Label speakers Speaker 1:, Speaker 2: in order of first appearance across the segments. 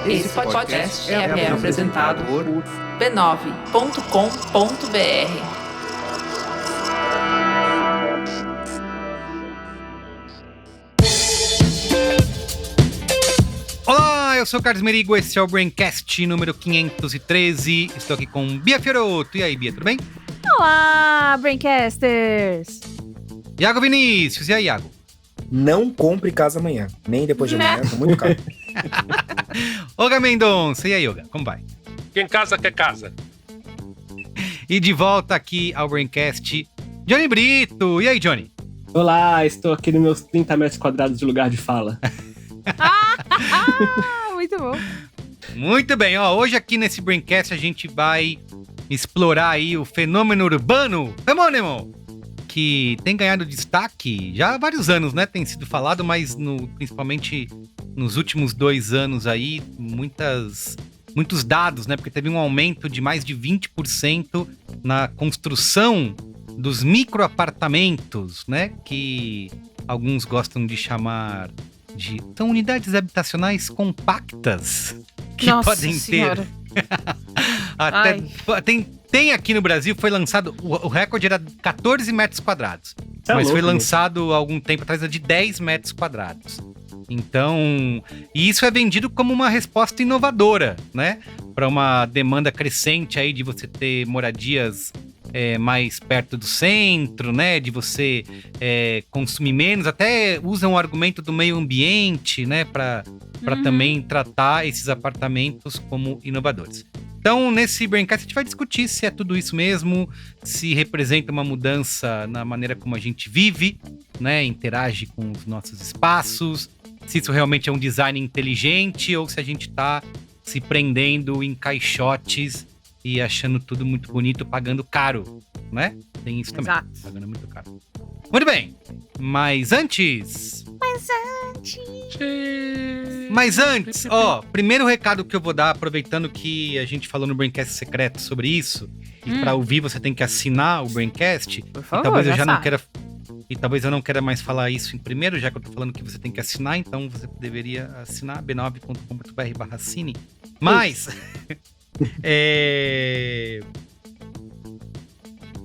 Speaker 1: Esse podcast é apresentado por b9.com.br.
Speaker 2: Olá, eu sou o Carlos Merigo, esse é o Braincast número 513. Estou aqui com Bia Fiorotto. E aí, Bia, tudo bem?
Speaker 3: Olá, Braincasters!
Speaker 2: Iago Vinícius, e aí, Iago?
Speaker 4: Não compre casa amanhã, nem depois de amanhã, tá muito caro.
Speaker 2: Olga Mendonça, e aí, Olga, como vai?
Speaker 5: Quem casa quer casa.
Speaker 2: E de volta aqui ao Braincast, Johnny Brito. E aí, Johnny?
Speaker 6: Olá, estou aqui nos meus 30 metros quadrados de lugar de fala.
Speaker 3: Muito bom.
Speaker 2: Muito bem, ó, hoje aqui nesse Braincast a gente vai explorar aí o fenômeno urbano, que tem ganhado destaque já há vários anos, né? Tem sido falado, mas principalmente nos últimos 2 anos aí, muitos dados, né? Porque teve um aumento de mais de 20% na construção dos microapartamentos, né? Que alguns gostam de chamar são unidades habitacionais compactas que
Speaker 3: Nossa
Speaker 2: podem
Speaker 3: senhora.
Speaker 2: ter. Tem aqui no Brasil, foi lançado, o recorde era 14 metros quadrados.
Speaker 6: É
Speaker 2: Mas
Speaker 6: louco,
Speaker 2: foi lançado há algum tempo atrás de 10 metros quadrados. Então, e isso é vendido como uma resposta inovadora, né? Para uma demanda crescente aí de você ter moradias mais perto do centro, né? De você consumir menos. Até usam o argumento do meio ambiente, né? Para também tratar esses apartamentos como inovadores. Então, nesse Braincast, a gente vai discutir se é tudo isso mesmo, se representa uma mudança na maneira como a gente vive, né? Interage com os nossos espaços, se isso realmente é um design inteligente ou se a gente tá se prendendo em caixotes e achando tudo muito bonito, pagando caro, né? Tem isso também,
Speaker 3: Exato.
Speaker 2: pagando muito caro. Muito bem, mas antes, ó, primeiro recado que eu vou dar, aproveitando que a gente falou no Braincast secreto sobre isso, e pra ouvir você tem que assinar o Braincast,
Speaker 3: Por favor,
Speaker 2: e talvez eu
Speaker 3: já
Speaker 2: já não
Speaker 3: sabe.
Speaker 2: queira... E talvez eu não queira mais falar isso em primeiro, já que eu tô falando que você tem que assinar, então você deveria assinar b9.com.br/assine. Mas...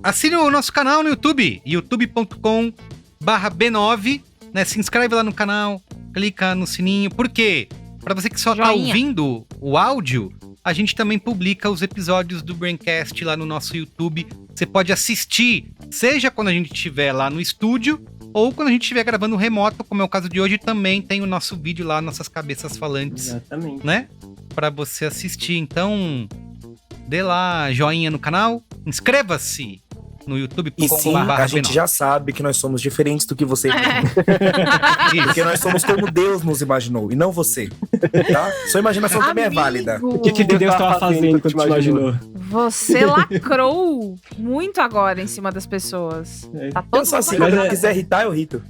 Speaker 2: assine o nosso canal no YouTube, youtube.com/b9, né? Se inscreve lá no canal, clica no sininho. Por quê? Pra você que só tá
Speaker 3: Joinha.
Speaker 2: ouvindo o áudio, a gente também publica os episódios do Braincast lá no nosso YouTube. Você pode assistir, seja quando a gente estiver lá no estúdio, ou quando a gente estiver gravando remoto, como é o caso de hoje, também tem o nosso vídeo lá, nossas cabeças falantes,
Speaker 6: Exatamente.
Speaker 2: né? Pra você assistir. Então, dê lá joinha no canal, inscreva-se no youtube.com/b9.
Speaker 4: E sim, a gente já sabe que nós somos diferentes do que você imaginou. Porque nós somos como Deus nos imaginou, e não você. Tá? Sua imaginação também é válida.
Speaker 6: O que Deus estava fazendo quando te imaginou?
Speaker 3: Você lacrou muito agora em cima das pessoas. Tá todo
Speaker 4: Pensa assim,
Speaker 3: mundo
Speaker 4: quando eu
Speaker 6: Mas
Speaker 4: quiser irritar, eu irrito.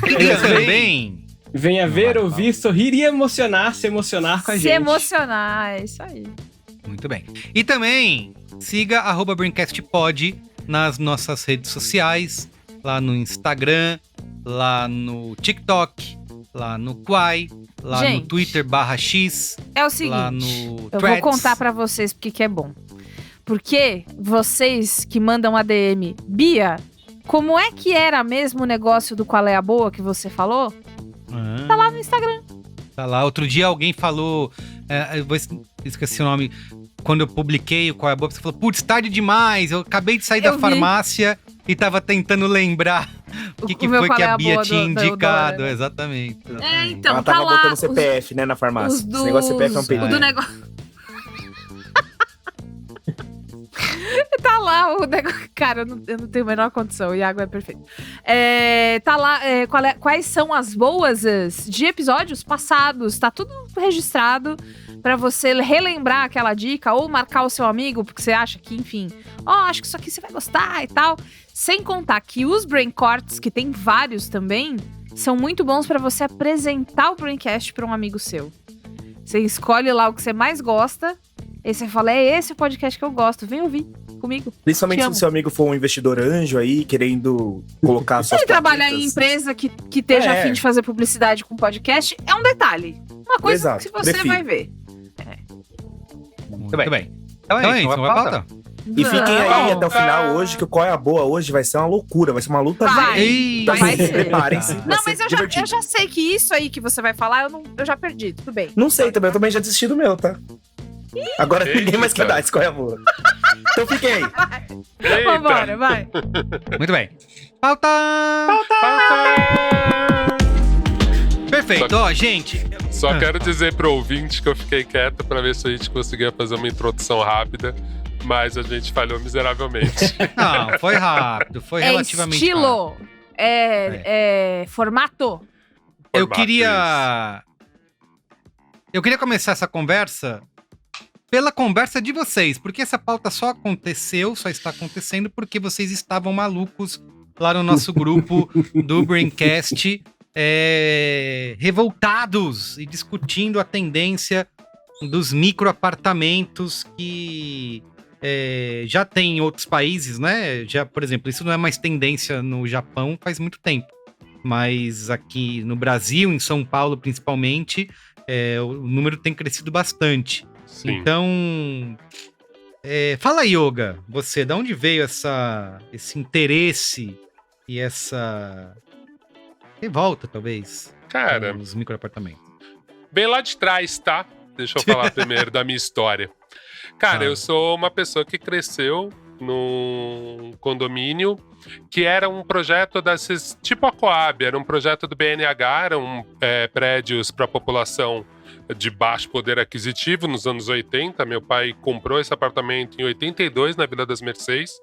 Speaker 2: E também...
Speaker 6: Venha ver, ouvir, sorrir e emocionar, se emocionar com a
Speaker 3: se
Speaker 6: gente.
Speaker 3: emocionar, é isso aí.
Speaker 2: Muito bem. E também siga @BraincastPod nas nossas redes sociais, lá no Instagram, lá no TikTok, lá no Quai, lá no
Speaker 3: Gente,
Speaker 2: Twitter /X,
Speaker 3: É o
Speaker 2: lá
Speaker 3: seguinte,
Speaker 2: no
Speaker 3: eu
Speaker 2: Threads.
Speaker 3: vou contar pra vocês porque que é bom. Porque vocês que mandam ADM, Bia, como é que era mesmo o negócio do Qual é a Boa que você falou? Tá lá no Instagram.
Speaker 2: Tá lá. Outro dia alguém falou, esqueci o nome, quando eu publiquei o Qual é a Boa, você falou, putz, tarde demais, eu acabei de sair da
Speaker 3: vi.
Speaker 2: farmácia e tava tentando lembrar o que
Speaker 3: meu
Speaker 2: foi
Speaker 3: Qual
Speaker 2: que
Speaker 3: é a
Speaker 2: a Bia
Speaker 3: Boa
Speaker 2: tinha
Speaker 3: do
Speaker 2: indicado.
Speaker 3: dólar, né?
Speaker 2: Exatamente.
Speaker 3: Então,
Speaker 4: Ela
Speaker 3: tá
Speaker 4: tava
Speaker 3: lá.
Speaker 4: botando CPF, né, na farmácia.
Speaker 3: Os
Speaker 4: Esse negócio de CPF é um perigo.
Speaker 3: O do negócio. Tá lá o negócio. Cara, eu não tenho a menor condição. O Iago é perfeito. Tá lá. Quais são as boas de episódios passados? Tá tudo registrado pra você relembrar aquela dica ou marcar o seu amigo, porque você acha que, enfim, acho que isso aqui você vai gostar e tal. Sem contar que os Braincorts, que tem vários também, são muito bons pra você apresentar o Braincast pra um amigo seu. Você escolhe lá o que você mais gosta, e você fala, é esse o podcast que eu gosto, vem ouvir. comigo.
Speaker 4: Principalmente
Speaker 3: Te
Speaker 4: se
Speaker 3: amo.
Speaker 4: o seu amigo for um investidor anjo aí, querendo colocar
Speaker 3: Se
Speaker 4: suas
Speaker 3: ele trabalhar em
Speaker 4: plaquetas.
Speaker 3: empresa que esteja
Speaker 4: É.
Speaker 3: a fim de fazer publicidade com podcast, é um detalhe. Uma coisa
Speaker 4: Exato,
Speaker 3: que você
Speaker 4: prefiro.
Speaker 3: vai ver.
Speaker 2: Muito bem.
Speaker 7: Então é isso,
Speaker 2: vamos
Speaker 7: uma
Speaker 2: pra
Speaker 7: pauta?
Speaker 2: pauta?
Speaker 4: E fiquem aí
Speaker 3: Não.
Speaker 4: até o final hoje, que o Qual é a Boa hoje vai ser uma loucura, vai ser uma luta
Speaker 3: Vai.
Speaker 2: Eita,
Speaker 3: Vai ser.
Speaker 4: Preparem-se. vai
Speaker 3: Não,
Speaker 4: ser
Speaker 3: mas eu
Speaker 4: divertido.
Speaker 3: já sei que isso aí que você vai falar, eu já perdi. Tudo bem.
Speaker 4: Não sei também, eu também já desisti do meu, tá? Agora
Speaker 5: Eita.
Speaker 4: ninguém mais quer dar esse Qual é a Boa. Então fiquem aí.
Speaker 5: Eita.
Speaker 3: Vambora, vai.
Speaker 2: Muito bem. Pauta! Perfeito. Ó, gente,
Speaker 5: Só quero dizer pro ouvinte que eu fiquei quieto pra ver se a gente conseguia fazer uma introdução rápida, mas a gente falhou miseravelmente.
Speaker 2: não, foi rápido, foi
Speaker 3: É
Speaker 2: relativamente rápido.
Speaker 3: estilo. É formato.
Speaker 2: Eu
Speaker 5: Formato,
Speaker 2: queria começar essa conversa pela conversa de vocês, porque essa pauta só está acontecendo porque vocês estavam malucos lá no nosso grupo do Braincast, revoltados e discutindo a tendência dos microapartamentos que já tem em outros países, né? Já, por exemplo, isso não é mais tendência no Japão faz muito tempo. Mas aqui no Brasil, em São Paulo principalmente, o número tem crescido bastante.
Speaker 5: Sim.
Speaker 2: Então, fala, Yoga, você, de onde veio esse interesse e essa revolta, talvez,
Speaker 5: Cara,
Speaker 2: nos microapartamentos?
Speaker 5: bem lá de trás, tá? Deixa eu falar primeiro da minha história. Cara,
Speaker 2: Tá.
Speaker 5: eu sou uma pessoa que cresceu num condomínio que era um projeto desses, tipo a Coab, era um projeto do BNH, eram prédios para população de baixo poder aquisitivo nos anos 80. Meu pai comprou esse apartamento em 82 na Vila das Mercês.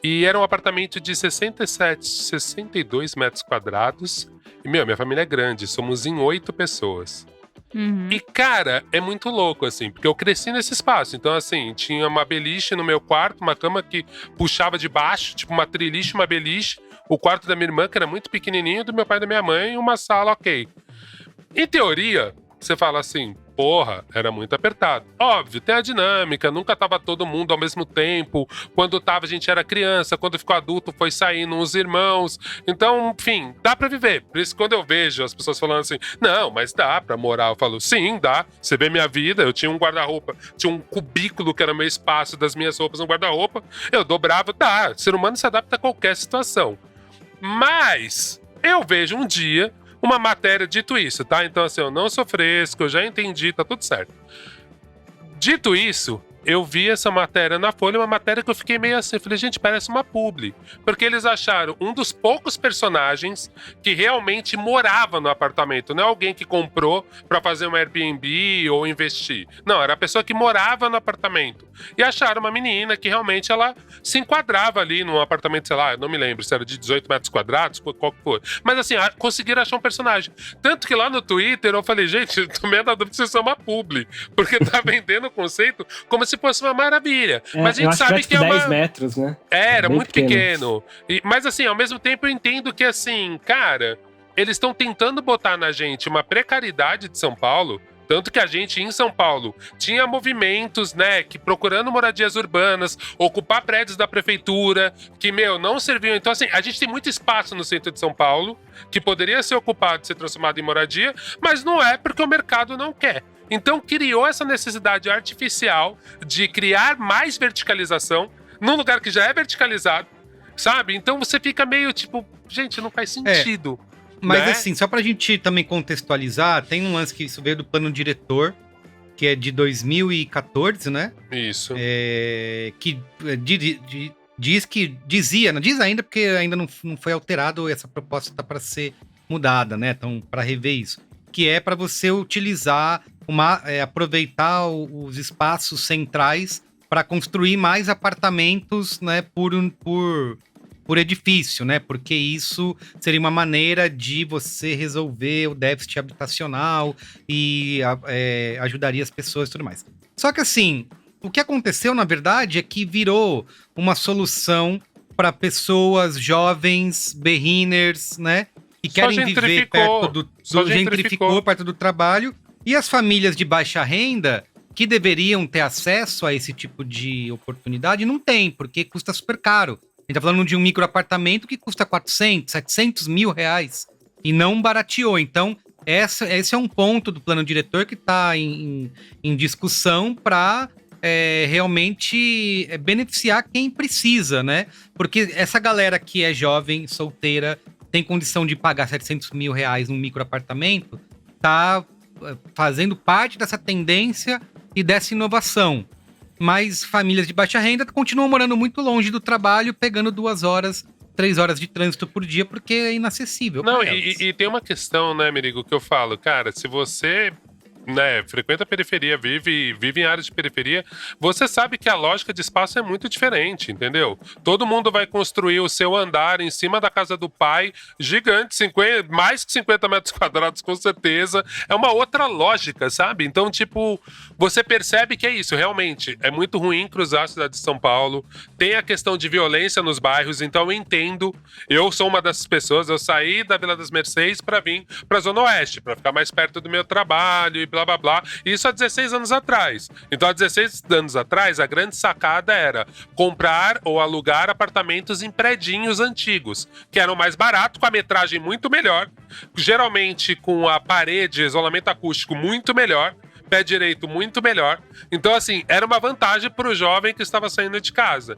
Speaker 5: E era um apartamento de 62 metros quadrados. E, minha família é grande, somos em 8 pessoas.
Speaker 3: Uhum.
Speaker 5: E, cara, é muito louco, assim, porque eu cresci nesse espaço. Então, assim, tinha uma beliche no meu quarto, uma cama que puxava de baixo, tipo uma triliche, uma beliche. O quarto da minha irmã, que era muito pequenininho, do meu pai e da minha mãe, e uma sala, ok. Em teoria, você fala assim, porra, era muito apertado. Óbvio, tem a dinâmica, nunca tava todo mundo ao mesmo tempo. Quando tava, a gente era criança, quando ficou adulto, foi saindo os irmãos. Então, enfim, dá pra viver. Por isso, quando eu vejo as pessoas falando assim, não, mas dá pra morar, eu falo, sim, dá. Você vê minha vida, eu tinha um guarda-roupa, tinha um cubículo que era o meu espaço das minhas roupas no guarda-roupa, eu dobrava, dá. O ser humano se adapta a qualquer situação. Mas, eu vejo um dia uma matéria dito isso, tá? Então, assim, eu não sou fresco, eu já entendi, tá tudo certo. Dito isso, eu vi essa matéria na Folha, uma matéria que eu fiquei meio assim, eu falei, gente, parece uma publi. Porque eles acharam um dos poucos personagens que realmente morava no apartamento. Não é alguém que comprou pra fazer um Airbnb ou investir. Não, era a pessoa que morava no apartamento. E acharam uma menina que realmente ela se enquadrava ali num apartamento, sei lá, eu não me lembro se era de 18 metros quadrados, qual que for. Mas assim, conseguiram achar um personagem. Tanto que lá no Twitter eu falei, gente, eu tô meio na dúvida se isso é uma publi. Porque tá vendendo o conceito como se fosse uma maravilha. Mas a
Speaker 6: eu
Speaker 5: gente
Speaker 6: acho
Speaker 5: sabe
Speaker 6: que
Speaker 5: que é
Speaker 6: 10
Speaker 5: uma...
Speaker 6: metros, né?
Speaker 5: Era
Speaker 6: Bem
Speaker 5: muito pequeno. Mas assim, ao mesmo tempo eu entendo que assim, cara, eles estão tentando botar na gente uma precariedade de São Paulo. Tanto que a gente, em São Paulo, tinha movimentos, né, que procurando moradias urbanas, ocupar prédios da prefeitura, que, não serviam. Então, assim, a gente tem muito espaço no centro de São Paulo, que poderia ser ocupado e ser transformado em moradia, mas não é porque o mercado não quer. Então, criou essa necessidade artificial de criar mais verticalização num lugar que já é verticalizado, sabe? Então, você fica meio tipo, gente, não faz sentido.
Speaker 2: Mas
Speaker 5: né?
Speaker 2: assim, só pra gente também contextualizar, tem um lance que isso veio do plano diretor, que é de 2014, né?
Speaker 5: Isso.
Speaker 2: Que dizia, não diz ainda porque ainda não foi alterado, essa proposta tá para ser mudada, né? Então, para rever isso. Que é para você utilizar, aproveitar os espaços centrais para construir mais apartamentos, né? Por edifício, né? Porque isso seria uma maneira de você resolver o déficit habitacional e ajudaria as pessoas e tudo mais. Só que assim, o que aconteceu, na verdade, é que virou uma solução para pessoas jovens, beginners, né? Que querem viver perto do gentrificou perto do trabalho. E as famílias de baixa renda que deveriam ter acesso a esse tipo de oportunidade não tem, porque custa super caro. A gente tá falando de um microapartamento que custa 400, 700 mil reais e não barateou. Então, esse é um ponto do plano diretor que está em discussão para realmente beneficiar quem precisa, né? Porque essa galera que é jovem, solteira, tem condição de pagar 700 mil reais num microapartamento, tá fazendo parte dessa tendência e dessa inovação. Mas famílias de baixa renda continuam morando muito longe do trabalho, pegando 2 horas, 3 horas de trânsito por dia, porque é inacessível.
Speaker 5: Não, e tem uma questão, né, Merigo, que eu falo, cara, se você, né, frequenta a periferia, vive em áreas de periferia, você sabe que a lógica de espaço é muito diferente, entendeu? Todo mundo vai construir o seu andar em cima da casa do pai, gigante, mais que 50 metros quadrados, com certeza. É uma outra lógica, sabe? Então, tipo, você percebe que é isso, realmente. É muito ruim cruzar a cidade de São Paulo. Tem a questão de violência nos bairros, então eu entendo. Eu sou uma dessas pessoas, eu saí da Vila das Mercês pra vir pra Zona Oeste, pra ficar mais perto do meu trabalho e blá, blá, blá. Isso há 16 anos atrás. Então, há 16 anos atrás, a grande sacada era comprar ou alugar apartamentos em predinhos antigos, que eram mais baratos, com a metragem muito melhor, geralmente com a parede, isolamento acústico muito melhor, pé direito muito melhor. Então, assim, era uma vantagem para o jovem que estava saindo de casa.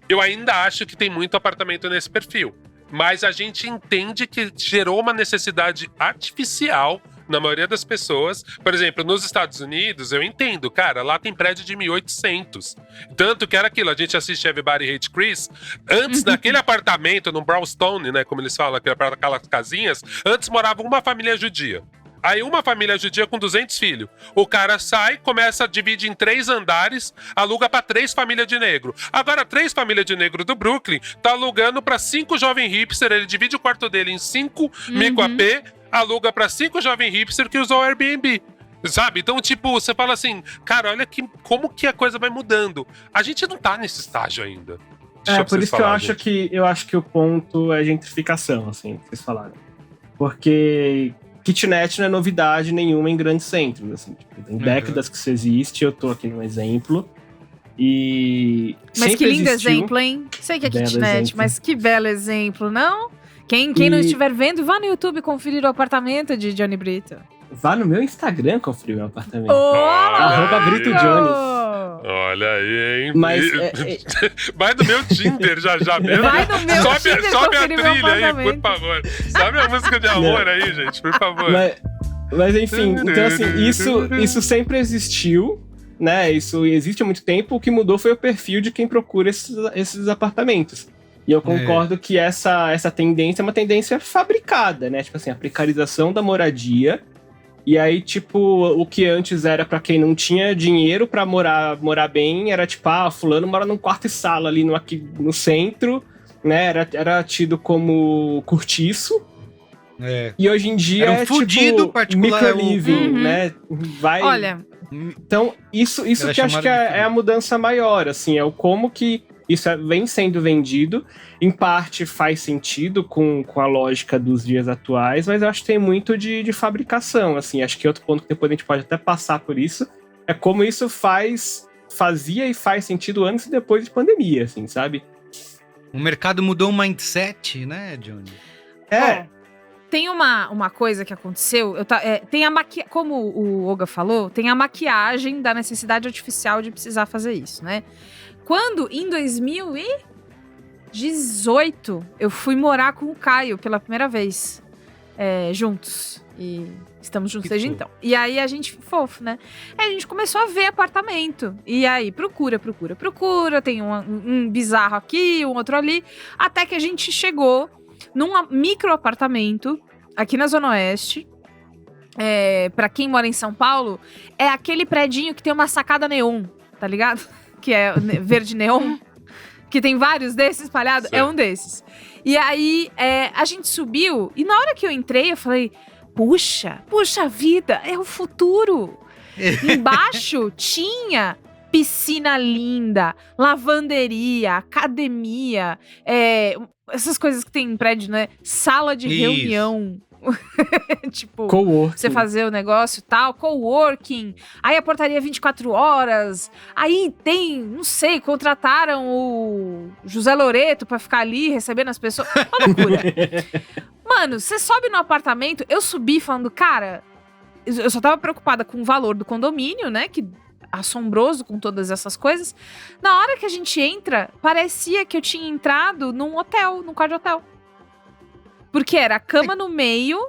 Speaker 5: Eu ainda acho que tem muito apartamento nesse perfil, mas a gente entende que gerou uma necessidade artificial na maioria das pessoas. Por exemplo, nos Estados Unidos, eu entendo, cara, lá tem prédio de 1800. Tanto que era aquilo, a gente assiste Everybody Hate Chris, antes naquele apartamento, no Brownstone, né, como eles falam, aquelas casinhas, antes morava uma família judia. Aí uma família judia com 200 filhos. O cara sai, começa a dividir em 3 andares, aluga pra 3 famílias de negro. Agora 3 famílias de negro do Brooklyn tá alugando pra 5 jovens hipster, ele divide o quarto dele em 5 micro AP, aluga pra 5 jovens hipster que usam o Airbnb. Sabe? Então, tipo, você fala assim, cara, olha como que a coisa vai mudando. A gente não tá nesse estágio ainda.
Speaker 6: Por isso que eu acho que o ponto é gentrificação, assim, que vocês falaram. Porque kitnet não é novidade nenhuma em grandes centros, assim. Tipo, tem décadas que isso existe, eu tô aqui num exemplo.
Speaker 3: Mas que lindo exemplo, hein? Sei que é kitnet, mas que belo exemplo, não? Quem não estiver vendo, vá no YouTube conferir o apartamento de Johnny Brito.
Speaker 6: Vá no meu Instagram conferir o meu apartamento.
Speaker 5: @BritoJohnny. Olha aí, hein?
Speaker 6: Mas
Speaker 5: vai no meu Tinder já mesmo.
Speaker 3: Vai no meu Tinder
Speaker 5: sobe a
Speaker 3: conferir meu
Speaker 5: trilha aí,
Speaker 3: apartamento.
Speaker 5: por favor. Sabe a música de amor aí, gente, por favor.
Speaker 6: Mas enfim, então assim, isso sempre existiu, né? Isso existe há muito tempo. O que mudou foi o perfil de quem procura esses apartamentos. E eu concordo que essa tendência é uma tendência fabricada, né? Tipo assim, a precarização da moradia. E aí, tipo, o que antes era pra quem não tinha dinheiro pra morar bem, era tipo, fulano mora num quarto e sala ali no centro, né? Era tido como cortiço. E hoje em dia
Speaker 2: era um fudido
Speaker 6: tipo,
Speaker 2: particular,
Speaker 6: micro-living, né?
Speaker 3: Olha...
Speaker 6: Então, isso que eu acho que é a mudança maior, assim, é o como que isso vem sendo vendido. Em parte faz sentido com a lógica dos dias atuais, mas eu acho que tem muito de fabricação, assim. Acho que outro ponto que depois a gente pode até passar por isso é como isso fazia e faz sentido antes e depois de pandemia, assim, sabe?
Speaker 2: O mercado mudou o mindset, né, Johnny?
Speaker 3: Tem uma coisa que aconteceu, tem como o Olga falou, tem a maquiagem da necessidade artificial de precisar fazer isso, né? Quando, em 2018, eu fui morar com o Caio pela primeira vez, juntos, e estamos juntos desde então. E aí a gente, fofo, né? Aí a gente começou a ver apartamento, e aí procura, tem um bizarro aqui, um outro ali, até que a gente chegou num micro apartamento, aqui na Zona Oeste. Pra quem mora em São Paulo, é aquele predinho que tem uma sacada neon, tá ligado? Que é verde neon, que tem vários desses espalhados, é um desses. E aí, a gente subiu, e na hora que eu entrei, eu falei, puxa vida, é o futuro. Embaixo tinha piscina linda, lavanderia, academia, essas coisas que tem em prédio, né? Sala de reunião. Tipo,
Speaker 6: Co-working.
Speaker 3: você fazer o negócio e tal, coworking, aí a portaria 24 horas, aí tem, não sei, contrataram o José Loreto pra ficar ali recebendo as pessoas. Uma loucura. Mano, você sobe no apartamento, eu subi falando, cara, eu só tava preocupada com o valor do condomínio, né, que assombroso com todas essas coisas. Na hora que a gente entra, parecia que eu tinha entrado num hotel, num quarto de hotel. Porque era a cama no meio.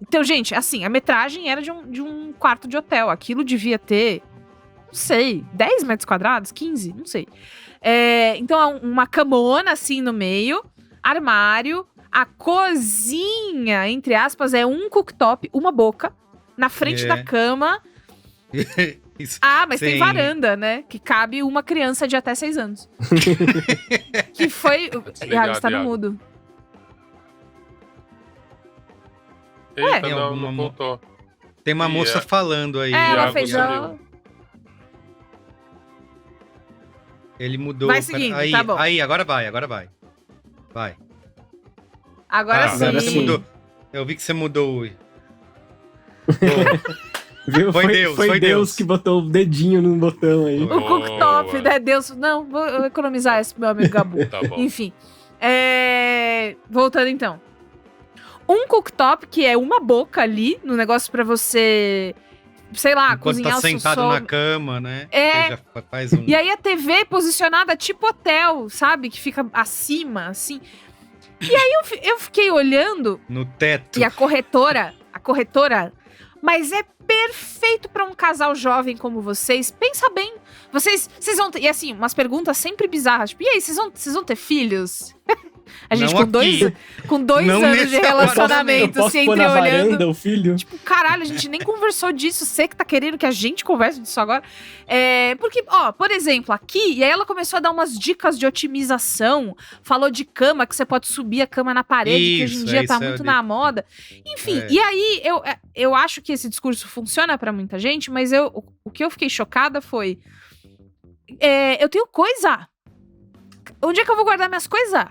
Speaker 3: Então, gente, assim, a metragem era de um quarto de hotel. Aquilo devia ter, não sei, 10 metros quadrados, 15, não sei. Então, uma camona assim no meio, armário, a cozinha, entre aspas, é um cooktop, uma boca, na frente da cama.
Speaker 2: Isso,
Speaker 3: mas tem varanda, né? Que cabe uma criança de até 6 anos. Que foi... Iago, está no mudo.
Speaker 5: Eita, não voltou.
Speaker 2: Tem uma moça falando aí.
Speaker 3: Ela fez
Speaker 2: Ele mudou.
Speaker 3: Vai seguindo,
Speaker 2: aí,
Speaker 3: tá bom.
Speaker 2: Aí, agora vai. Vai.
Speaker 3: Agora sim.
Speaker 2: Você mudou. Eu vi que você mudou.
Speaker 6: Viu? Foi Deus que botou o dedinho no botão aí.
Speaker 3: O cooktop, né? Deus... Não, vou economizar esse meu amigo Gabu.
Speaker 5: Tá bom.
Speaker 3: Enfim. Voltando então. Um cooktop, que é uma boca ali, no negócio pra você, sei lá,
Speaker 2: Enquanto
Speaker 3: cozinhar
Speaker 2: tá
Speaker 3: o
Speaker 2: sentado
Speaker 3: sol.
Speaker 2: na cama, né?
Speaker 3: É.
Speaker 2: Você já faz um...
Speaker 3: E aí a TV posicionada tipo hotel, sabe? Que fica acima, assim. E aí eu fiquei olhando...
Speaker 2: No teto.
Speaker 3: E a corretora... Mas é perfeito pra um casal jovem como vocês. Pensa bem. Vocês vão ter... E assim, umas perguntas sempre bizarras. Tipo, e aí, vocês vão ter filhos? A gente
Speaker 2: Não
Speaker 3: com dois
Speaker 2: Não
Speaker 3: anos
Speaker 2: nesse
Speaker 3: de relacionamento,
Speaker 6: Posso
Speaker 3: se
Speaker 6: pôr na
Speaker 3: entreolhando.
Speaker 6: varanda o filho?
Speaker 3: Tipo, caralho, a gente nem conversou disso. Você que tá querendo que a gente converse disso agora. Porque, por exemplo, aqui, e aí ela começou a dar umas dicas de otimização. Falou de cama, que você pode subir a cama na parede, que hoje em dia tá muito na moda. Enfim, e aí eu acho que esse discurso funciona pra muita gente, mas o que eu fiquei chocada foi... eu tenho coisa. Onde é que eu vou guardar minhas coisas?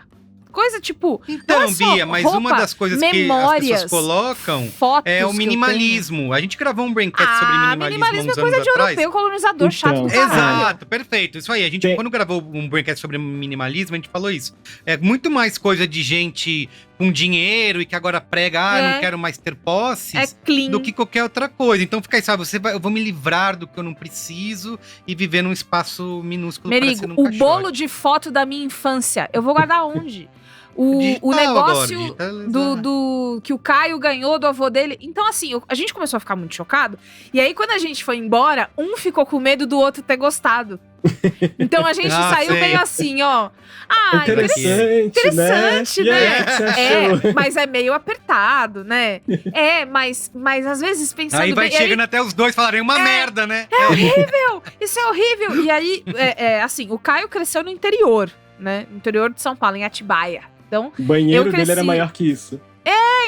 Speaker 3: Coisa tipo...
Speaker 2: Então,
Speaker 3: não é só
Speaker 2: Bia, mas
Speaker 3: roupa,
Speaker 2: uma das coisas que as
Speaker 3: memórias,
Speaker 2: pessoas colocam
Speaker 3: fotos
Speaker 2: é o
Speaker 3: que eu
Speaker 2: minimalismo. A gente gravou um braincast sobre minimalismo
Speaker 3: minimalismo
Speaker 2: uns
Speaker 3: é coisa
Speaker 2: anos
Speaker 3: de
Speaker 2: atrás.
Speaker 3: europeu, colonizador, chato do caralho.
Speaker 2: Exato, perfeito. Isso aí, a gente, quando gravou um braincast sobre minimalismo, a gente falou isso. É muito mais coisa de gente com dinheiro e que agora prega, não quero mais ter posses,
Speaker 3: clean.
Speaker 2: do que qualquer outra coisa. Então fica aí, sabe, eu vou me livrar do que eu não preciso e viver num espaço minúsculo parecendo
Speaker 3: Merigo,
Speaker 2: um
Speaker 3: o
Speaker 2: caixote.
Speaker 3: bolo de foto da minha infância, eu vou guardar onde? O negócio do que o Caio ganhou do avô dele. Então, assim, a gente começou a ficar muito chocado. E aí, quando a gente foi embora, um ficou com medo do outro ter gostado. Então, a gente saiu meio assim, ó. Interessante, né? Mas é meio apertado, né? Mas às vezes pensando
Speaker 2: aí vai
Speaker 3: bem,
Speaker 2: chegando até os dois falarem uma merda, né?
Speaker 3: É horrível! Isso é horrível! E aí, assim, o Caio cresceu no interior, né? No interior de São Paulo, em Atibaia. Então,
Speaker 6: o banheiro dele era maior que isso.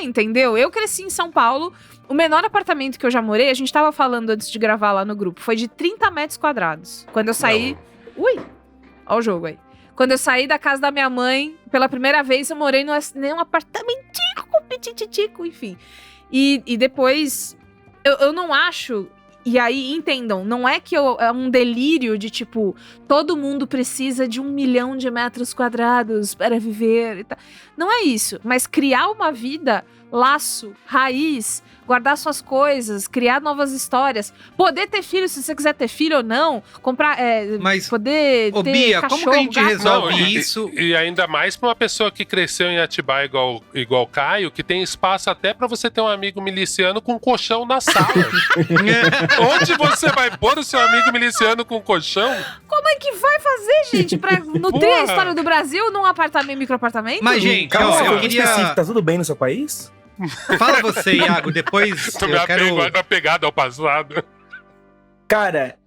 Speaker 3: Entendeu? Eu cresci em São Paulo. O menor apartamento que eu já morei, a gente tava falando antes de gravar lá no grupo, foi de 30 metros quadrados. Quando eu saí... Ui! Ó o jogo aí. Quando eu saí da casa da minha mãe, pela primeira vez, eu morei num apartamentico, petititico, enfim. E depois... Eu não acho... E aí, entendam, não é que é um delírio de, tipo, todo mundo precisa de 1 milhão de metros quadrados para viver e tal. Não é isso, mas criar uma vida, laço, raiz, guardar suas coisas, criar novas histórias, poder ter filho se você quiser ter filho ou não, comprar,
Speaker 2: mas,
Speaker 3: poder ter
Speaker 2: Bia,
Speaker 3: cachorro,
Speaker 2: como que a gente
Speaker 3: gato?
Speaker 2: resolve isso?
Speaker 5: E ainda mais pra uma pessoa que cresceu em Atibaia igual Caio, que tem espaço até pra você ter um amigo miliciano com colchão na sala. Onde você vai pôr o seu amigo miliciano com colchão?
Speaker 3: Como é que vai fazer, gente, pra nutrir a história do Brasil num microapartamento?
Speaker 2: Mas, gente,
Speaker 4: Calma,
Speaker 2: eu queria...
Speaker 4: Tá tudo bem no seu país?
Speaker 2: Fala você, Iago, depois eu quero...
Speaker 5: apegado ao passado.
Speaker 4: Cara,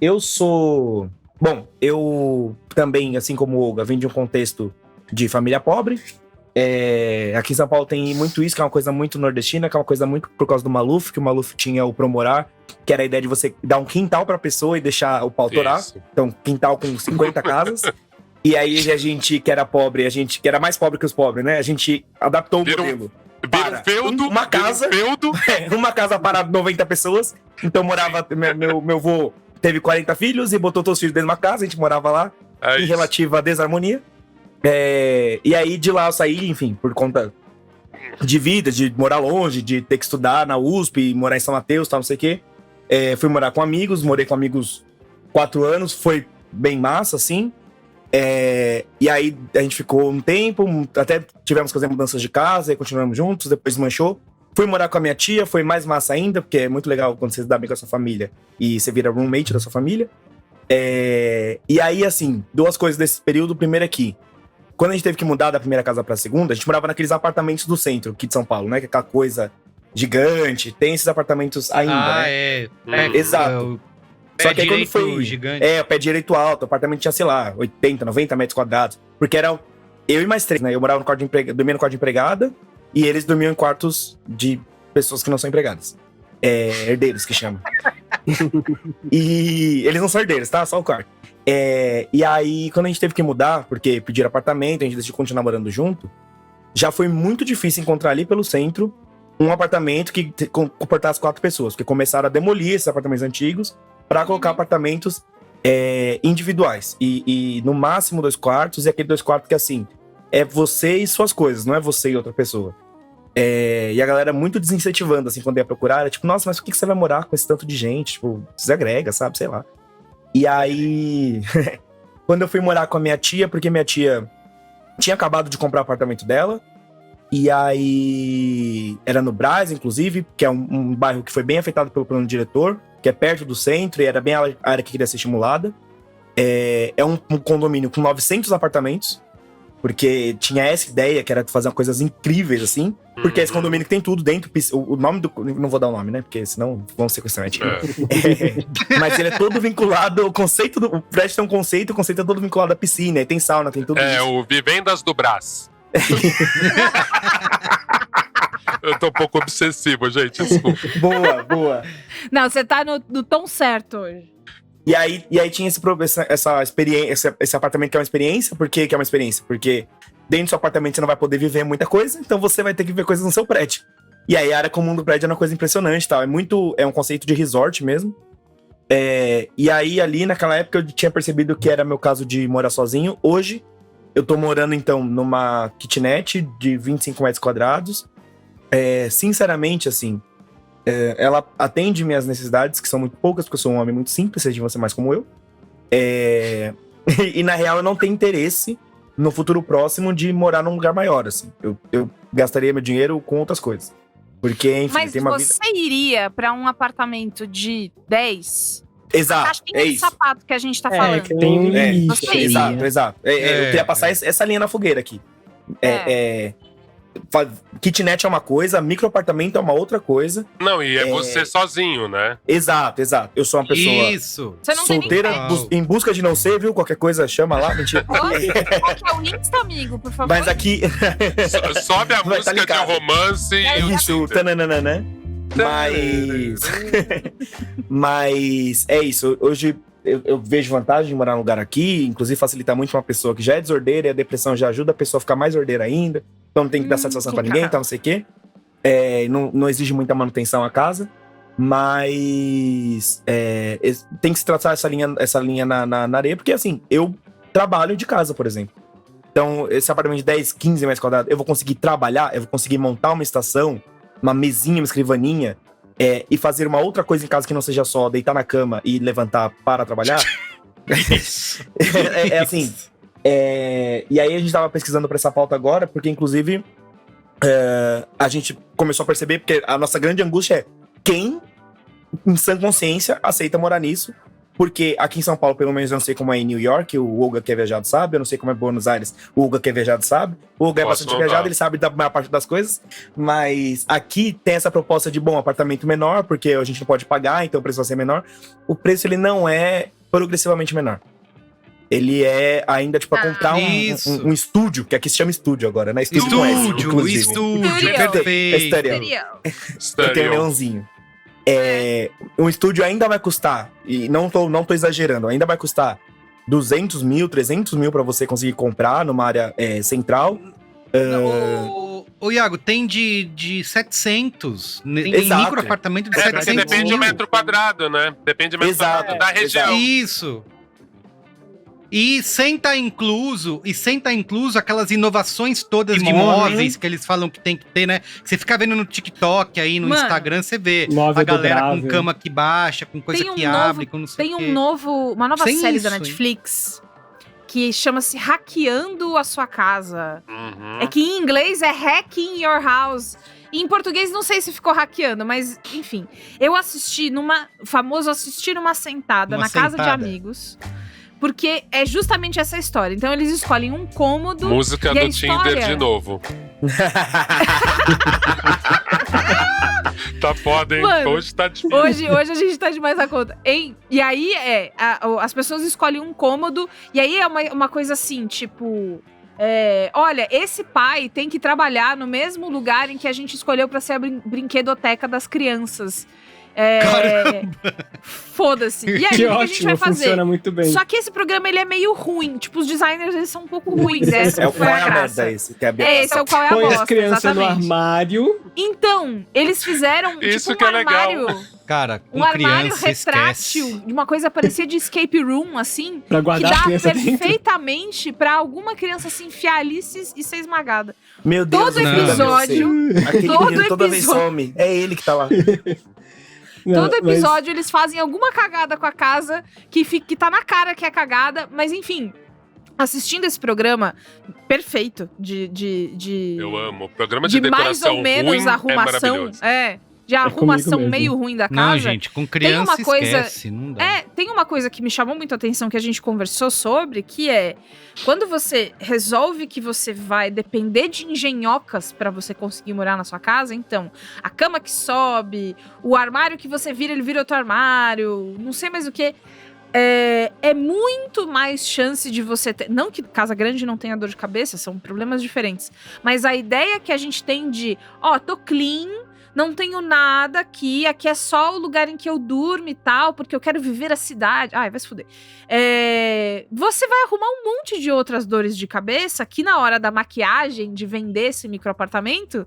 Speaker 4: eu sou... Bom, eu também, assim como o Olga, vim de um contexto de família pobre. Aqui em São Paulo tem muito isso, que é uma coisa muito nordestina, que é uma coisa muito por causa do Maluf, que o Maluf tinha o Promorar, que era a ideia de você dar um quintal pra pessoa e deixar o pau torar. Então, quintal com 50 casas. E aí a gente que era pobre, a gente que era mais pobre que os pobres, né? A gente adaptou o modelo.
Speaker 5: Vira um feudo,
Speaker 4: uma casa.
Speaker 5: vira um feudo.
Speaker 4: Uma casa para 90 pessoas. Então morava. Meu avô teve 40 filhos e botou todos os filhos dentro de uma casa, a gente morava lá,
Speaker 5: É
Speaker 4: em
Speaker 5: isso.
Speaker 4: relativa desarmonia. E aí de lá eu saí, enfim, por conta de vida, de morar longe, de ter que estudar na USP, morar em São Mateus, tal, não sei o quê. Fui morar com amigos, morei com amigos 4 anos, foi bem massa, assim. E aí a gente ficou um tempo, até tivemos que fazer mudanças de casa, e continuamos juntos, depois desmanchou. Fui morar com a minha tia, foi mais massa ainda, porque é muito legal quando você se dá bem com a sua família e você vira roommate da sua família. E aí, assim, 2 coisas desse período. Primeiro é que, quando a gente teve que mudar da primeira casa pra segunda, a gente morava naqueles apartamentos do centro aqui de São Paulo, né? Que é aquela coisa gigante, tem esses apartamentos ainda, né? Exato.
Speaker 2: Pé
Speaker 4: Só que aí quando
Speaker 2: direito
Speaker 4: foi
Speaker 2: gigante.
Speaker 4: o pé direito alto, o apartamento tinha, sei lá, 80, 90 metros quadrados. Porque era eu e mais 3, né? Eu morava no quarto de empregada, dormia no quarto de empregada, e eles dormiam em quartos de pessoas que não são empregadas. Herdeiros, que chama. E eles não são herdeiros, tá? Só o quarto. E aí, quando a gente teve que mudar, porque pediram apartamento, a gente decidiu continuar morando junto, já foi muito difícil encontrar ali pelo centro um apartamento que comportasse 4 pessoas, porque começaram a demolir esses apartamentos antigos para colocar apartamentos individuais. E no máximo 2 quartos, e aquele 2 quartos que assim, é você e suas coisas, não é você e outra pessoa. E a galera muito desincentivando, assim, quando ia procurar, era tipo, nossa, mas por que você vai morar com esse tanto de gente? Tipo, desagrega, sabe? Sei lá. E aí, quando eu fui morar com a minha tia, porque minha tia tinha acabado de comprar o apartamento dela, e aí era no Brás, inclusive, que é um bairro que foi bem afetado pelo plano diretor, que é perto do centro, e era bem a área que queria ser estimulada. É um condomínio com 900 apartamentos, porque tinha essa ideia, que era fazer coisas incríveis, assim. Porque é esse condomínio que tem tudo dentro. O nome do... Não vou dar o nome, né? Porque senão vão sequestrar a gente. Mas ele é todo vinculado... O prédio tem um conceito, o conceito é todo vinculado à piscina. Tem sauna, tem tudo isso.
Speaker 5: O Vivendas do Brás. Eu tô um pouco obsessivo, gente. Desculpa.
Speaker 4: Boa.
Speaker 3: Não, você tá no tom certo hoje.
Speaker 4: E aí tinha essa experiência, esse apartamento que é uma experiência. Por que é uma experiência? Porque dentro do seu apartamento você não vai poder viver muita coisa, então você vai ter que ver coisas no seu prédio. E aí a área comum do prédio é uma coisa impressionante, tal. É um conceito de resort mesmo. E aí ali naquela época eu tinha percebido que era meu caso de morar sozinho. Hoje eu tô morando então numa kitnet de 25 metros quadrados. Sinceramente, assim, ela atende minhas necessidades, que são muito poucas, porque eu sou um homem muito simples, vocês deviam ser mais como eu. E na real eu não tenho interesse no futuro próximo de morar num lugar maior, assim. Eu gastaria meu dinheiro com outras coisas. Porque, enfim,
Speaker 3: Mas
Speaker 4: tem uma
Speaker 3: você
Speaker 4: vida...
Speaker 3: iria pra um apartamento de 10?
Speaker 4: Exato,
Speaker 3: Acho que é esse
Speaker 4: isso.
Speaker 3: sapato que a gente tá falando.
Speaker 6: Que tem um limite.
Speaker 3: Você
Speaker 6: aí,
Speaker 3: iria.
Speaker 6: né?
Speaker 4: Exato. Eu queria passar essa linha na fogueira aqui. Kitnet é uma coisa, microapartamento é uma outra coisa.
Speaker 5: Não, e é você sozinho, né?
Speaker 4: Exato. Eu sou uma pessoa
Speaker 2: Isso.
Speaker 3: Você não tem
Speaker 4: solteira,
Speaker 3: ninguém.
Speaker 4: em busca de não ser, viu? Qualquer coisa, chama lá. Mentira.
Speaker 3: Qual que é o Insta, amigo, por favor?
Speaker 4: Mas aqui...
Speaker 5: Sobe a
Speaker 4: Vai
Speaker 5: música
Speaker 4: tá ligado.
Speaker 5: de romance e o
Speaker 4: Isso, tananana. Mas é isso. Hoje eu vejo vantagem de morar num lugar aqui. Inclusive facilita muito pra uma pessoa que já é desordeira, e a depressão já ajuda a pessoa a ficar mais ordeira ainda. Então não tem que dar satisfação pra ninguém, tá, não sei o quê. Não exige muita manutenção a casa. Mas tem que se traçar essa linha na areia, porque assim, eu trabalho de casa, por exemplo. Então, esse apartamento de 10, 15 metros quadrados, eu vou conseguir trabalhar, eu vou conseguir montar uma estação, uma mesinha, uma escrivaninha, e fazer uma outra coisa em casa que não seja só deitar na cama e levantar para trabalhar. Assim. E aí a gente tava pesquisando pra essa pauta agora, porque inclusive a gente começou a perceber, porque a nossa grande angústia é quem, em sã consciência, aceita morar nisso. Porque aqui em São Paulo, pelo menos, eu não sei como é em New York, o Olga que é viajado sabe, eu não sei como é em Buenos Aires, o Olga que é viajado sabe. O Olga é bastante viajado, ele sabe da maior parte das coisas, mas aqui tem essa proposta de, apartamento menor, porque a gente não pode pagar, então o preço vai ser menor. O preço, ele não é progressivamente menor. Ele é ainda, tipo, a comprar um estúdio, que aqui se chama estúdio agora, né?
Speaker 2: Estúdio, perfeito.
Speaker 4: Eu tenho um leãozinho. Um estúdio ainda vai custar, e não tô exagerando, ainda vai custar 200 mil, 300 mil pra você conseguir comprar numa área central.
Speaker 2: Ô, Iago, tem de 700. Tem
Speaker 4: Exato.
Speaker 2: micro apartamento de
Speaker 5: Porque
Speaker 2: 700
Speaker 5: depende do
Speaker 2: mil.
Speaker 5: metro quadrado, né? Depende do metro
Speaker 4: Exato,
Speaker 5: quadrado da região.
Speaker 2: Isso. E sem tá incluso aquelas inovações todas de móveis que eles falam que tem que ter, né? Você fica vendo no TikTok aí, no
Speaker 3: Mano,
Speaker 2: Instagram, você vê
Speaker 6: móvel
Speaker 2: a galera
Speaker 6: dobrável.
Speaker 2: com cama que baixa, com coisa
Speaker 3: Tem um
Speaker 2: que
Speaker 3: novo-
Speaker 2: abre, com não sei
Speaker 3: Tem
Speaker 2: o quê.
Speaker 3: uma nova
Speaker 2: Sem
Speaker 3: série
Speaker 2: isso,
Speaker 3: da
Speaker 2: hein?
Speaker 3: Netflix que chama-se Hackeando a Sua Casa.
Speaker 5: Uhum.
Speaker 3: É que em inglês é Hacking Your House. E em português não sei se ficou hackeando, mas enfim. Eu assisti assistir numa sentada
Speaker 2: Uma
Speaker 3: na casa de
Speaker 2: sentada.
Speaker 3: amigos. Porque é justamente essa história. Então eles escolhem um cômodo.
Speaker 5: Música
Speaker 3: E a
Speaker 5: do Tinder
Speaker 3: história?
Speaker 5: de novo. Tá foda, hein?
Speaker 3: Mano,
Speaker 5: Hoje tá difícil.
Speaker 3: Hoje a gente tá demais a conta. Hein? E aí as pessoas escolhem um cômodo. E aí é uma coisa assim, tipo. Olha, esse pai tem que trabalhar no mesmo lugar em que a gente escolheu pra ser a brinquedoteca das crianças. Foda-se. E aí,
Speaker 6: Que
Speaker 3: o que a gente
Speaker 6: ótimo,
Speaker 3: vai fazer?
Speaker 6: funciona muito bem.
Speaker 3: Só que esse programa, ele é meio ruim. Tipo, os designers, eles são um pouco ruins. Essa
Speaker 4: É o
Speaker 3: foi
Speaker 4: qual
Speaker 3: a
Speaker 4: é a
Speaker 3: graça.
Speaker 4: merda esse? Que é
Speaker 3: Esse é o qual é a
Speaker 6: Põe
Speaker 3: bosta,
Speaker 6: as crianças no
Speaker 3: exatamente.
Speaker 6: armário.
Speaker 3: Então, eles fizeram
Speaker 5: Isso
Speaker 3: tipo
Speaker 5: que
Speaker 3: um
Speaker 5: é legal.
Speaker 3: armário...
Speaker 2: Cara, com
Speaker 3: Um armário
Speaker 2: criança,
Speaker 3: retrátil,
Speaker 2: esquece.
Speaker 3: de uma coisa parecia de escape room, assim,
Speaker 6: Pra
Speaker 3: que
Speaker 6: guardar a
Speaker 3: dá
Speaker 6: criança dentro.
Speaker 3: perfeitamente pra alguma criança se enfiar ali e ser esmagada.
Speaker 4: Meu Deus,
Speaker 3: Todo
Speaker 4: Nanda,
Speaker 3: episódio,
Speaker 4: meu Deus. Aquele
Speaker 3: todo
Speaker 4: menino toda vez
Speaker 3: episódio.
Speaker 4: some. É ele que tá lá.
Speaker 6: Não,
Speaker 3: Todo
Speaker 6: mas-
Speaker 3: episódio eles fazem alguma cagada com a casa que tá na cara que é cagada, mas enfim, assistindo esse programa perfeito de
Speaker 5: Eu amo. Programa de,
Speaker 3: mais
Speaker 5: decoração
Speaker 3: ou menos
Speaker 5: ruim é
Speaker 3: arrumação,
Speaker 5: maravilhoso.
Speaker 3: de arrumação
Speaker 6: comigo mesmo.
Speaker 3: meio ruim da casa.
Speaker 2: Não, gente, com criança
Speaker 3: uma coisa-
Speaker 2: esquece, não dá.
Speaker 3: Tem uma coisa que me chamou muito a atenção que a gente conversou sobre, que é quando você resolve que você vai depender de engenhocas pra você conseguir morar na sua casa, então, a cama que sobe, o armário que você vira, ele vira outro armário, não sei mais o que. É muito mais chance de você ter. Não que casa grande não tenha dor de cabeça, são problemas diferentes. Mas a ideia que a gente tem de, tô clean, não tenho nada aqui é só o lugar em que eu durmo e tal, porque eu quero viver a cidade. Ai, vai se fuder. Você vai arrumar um monte de outras dores de cabeça que na hora da maquiagem, de vender esse microapartamento,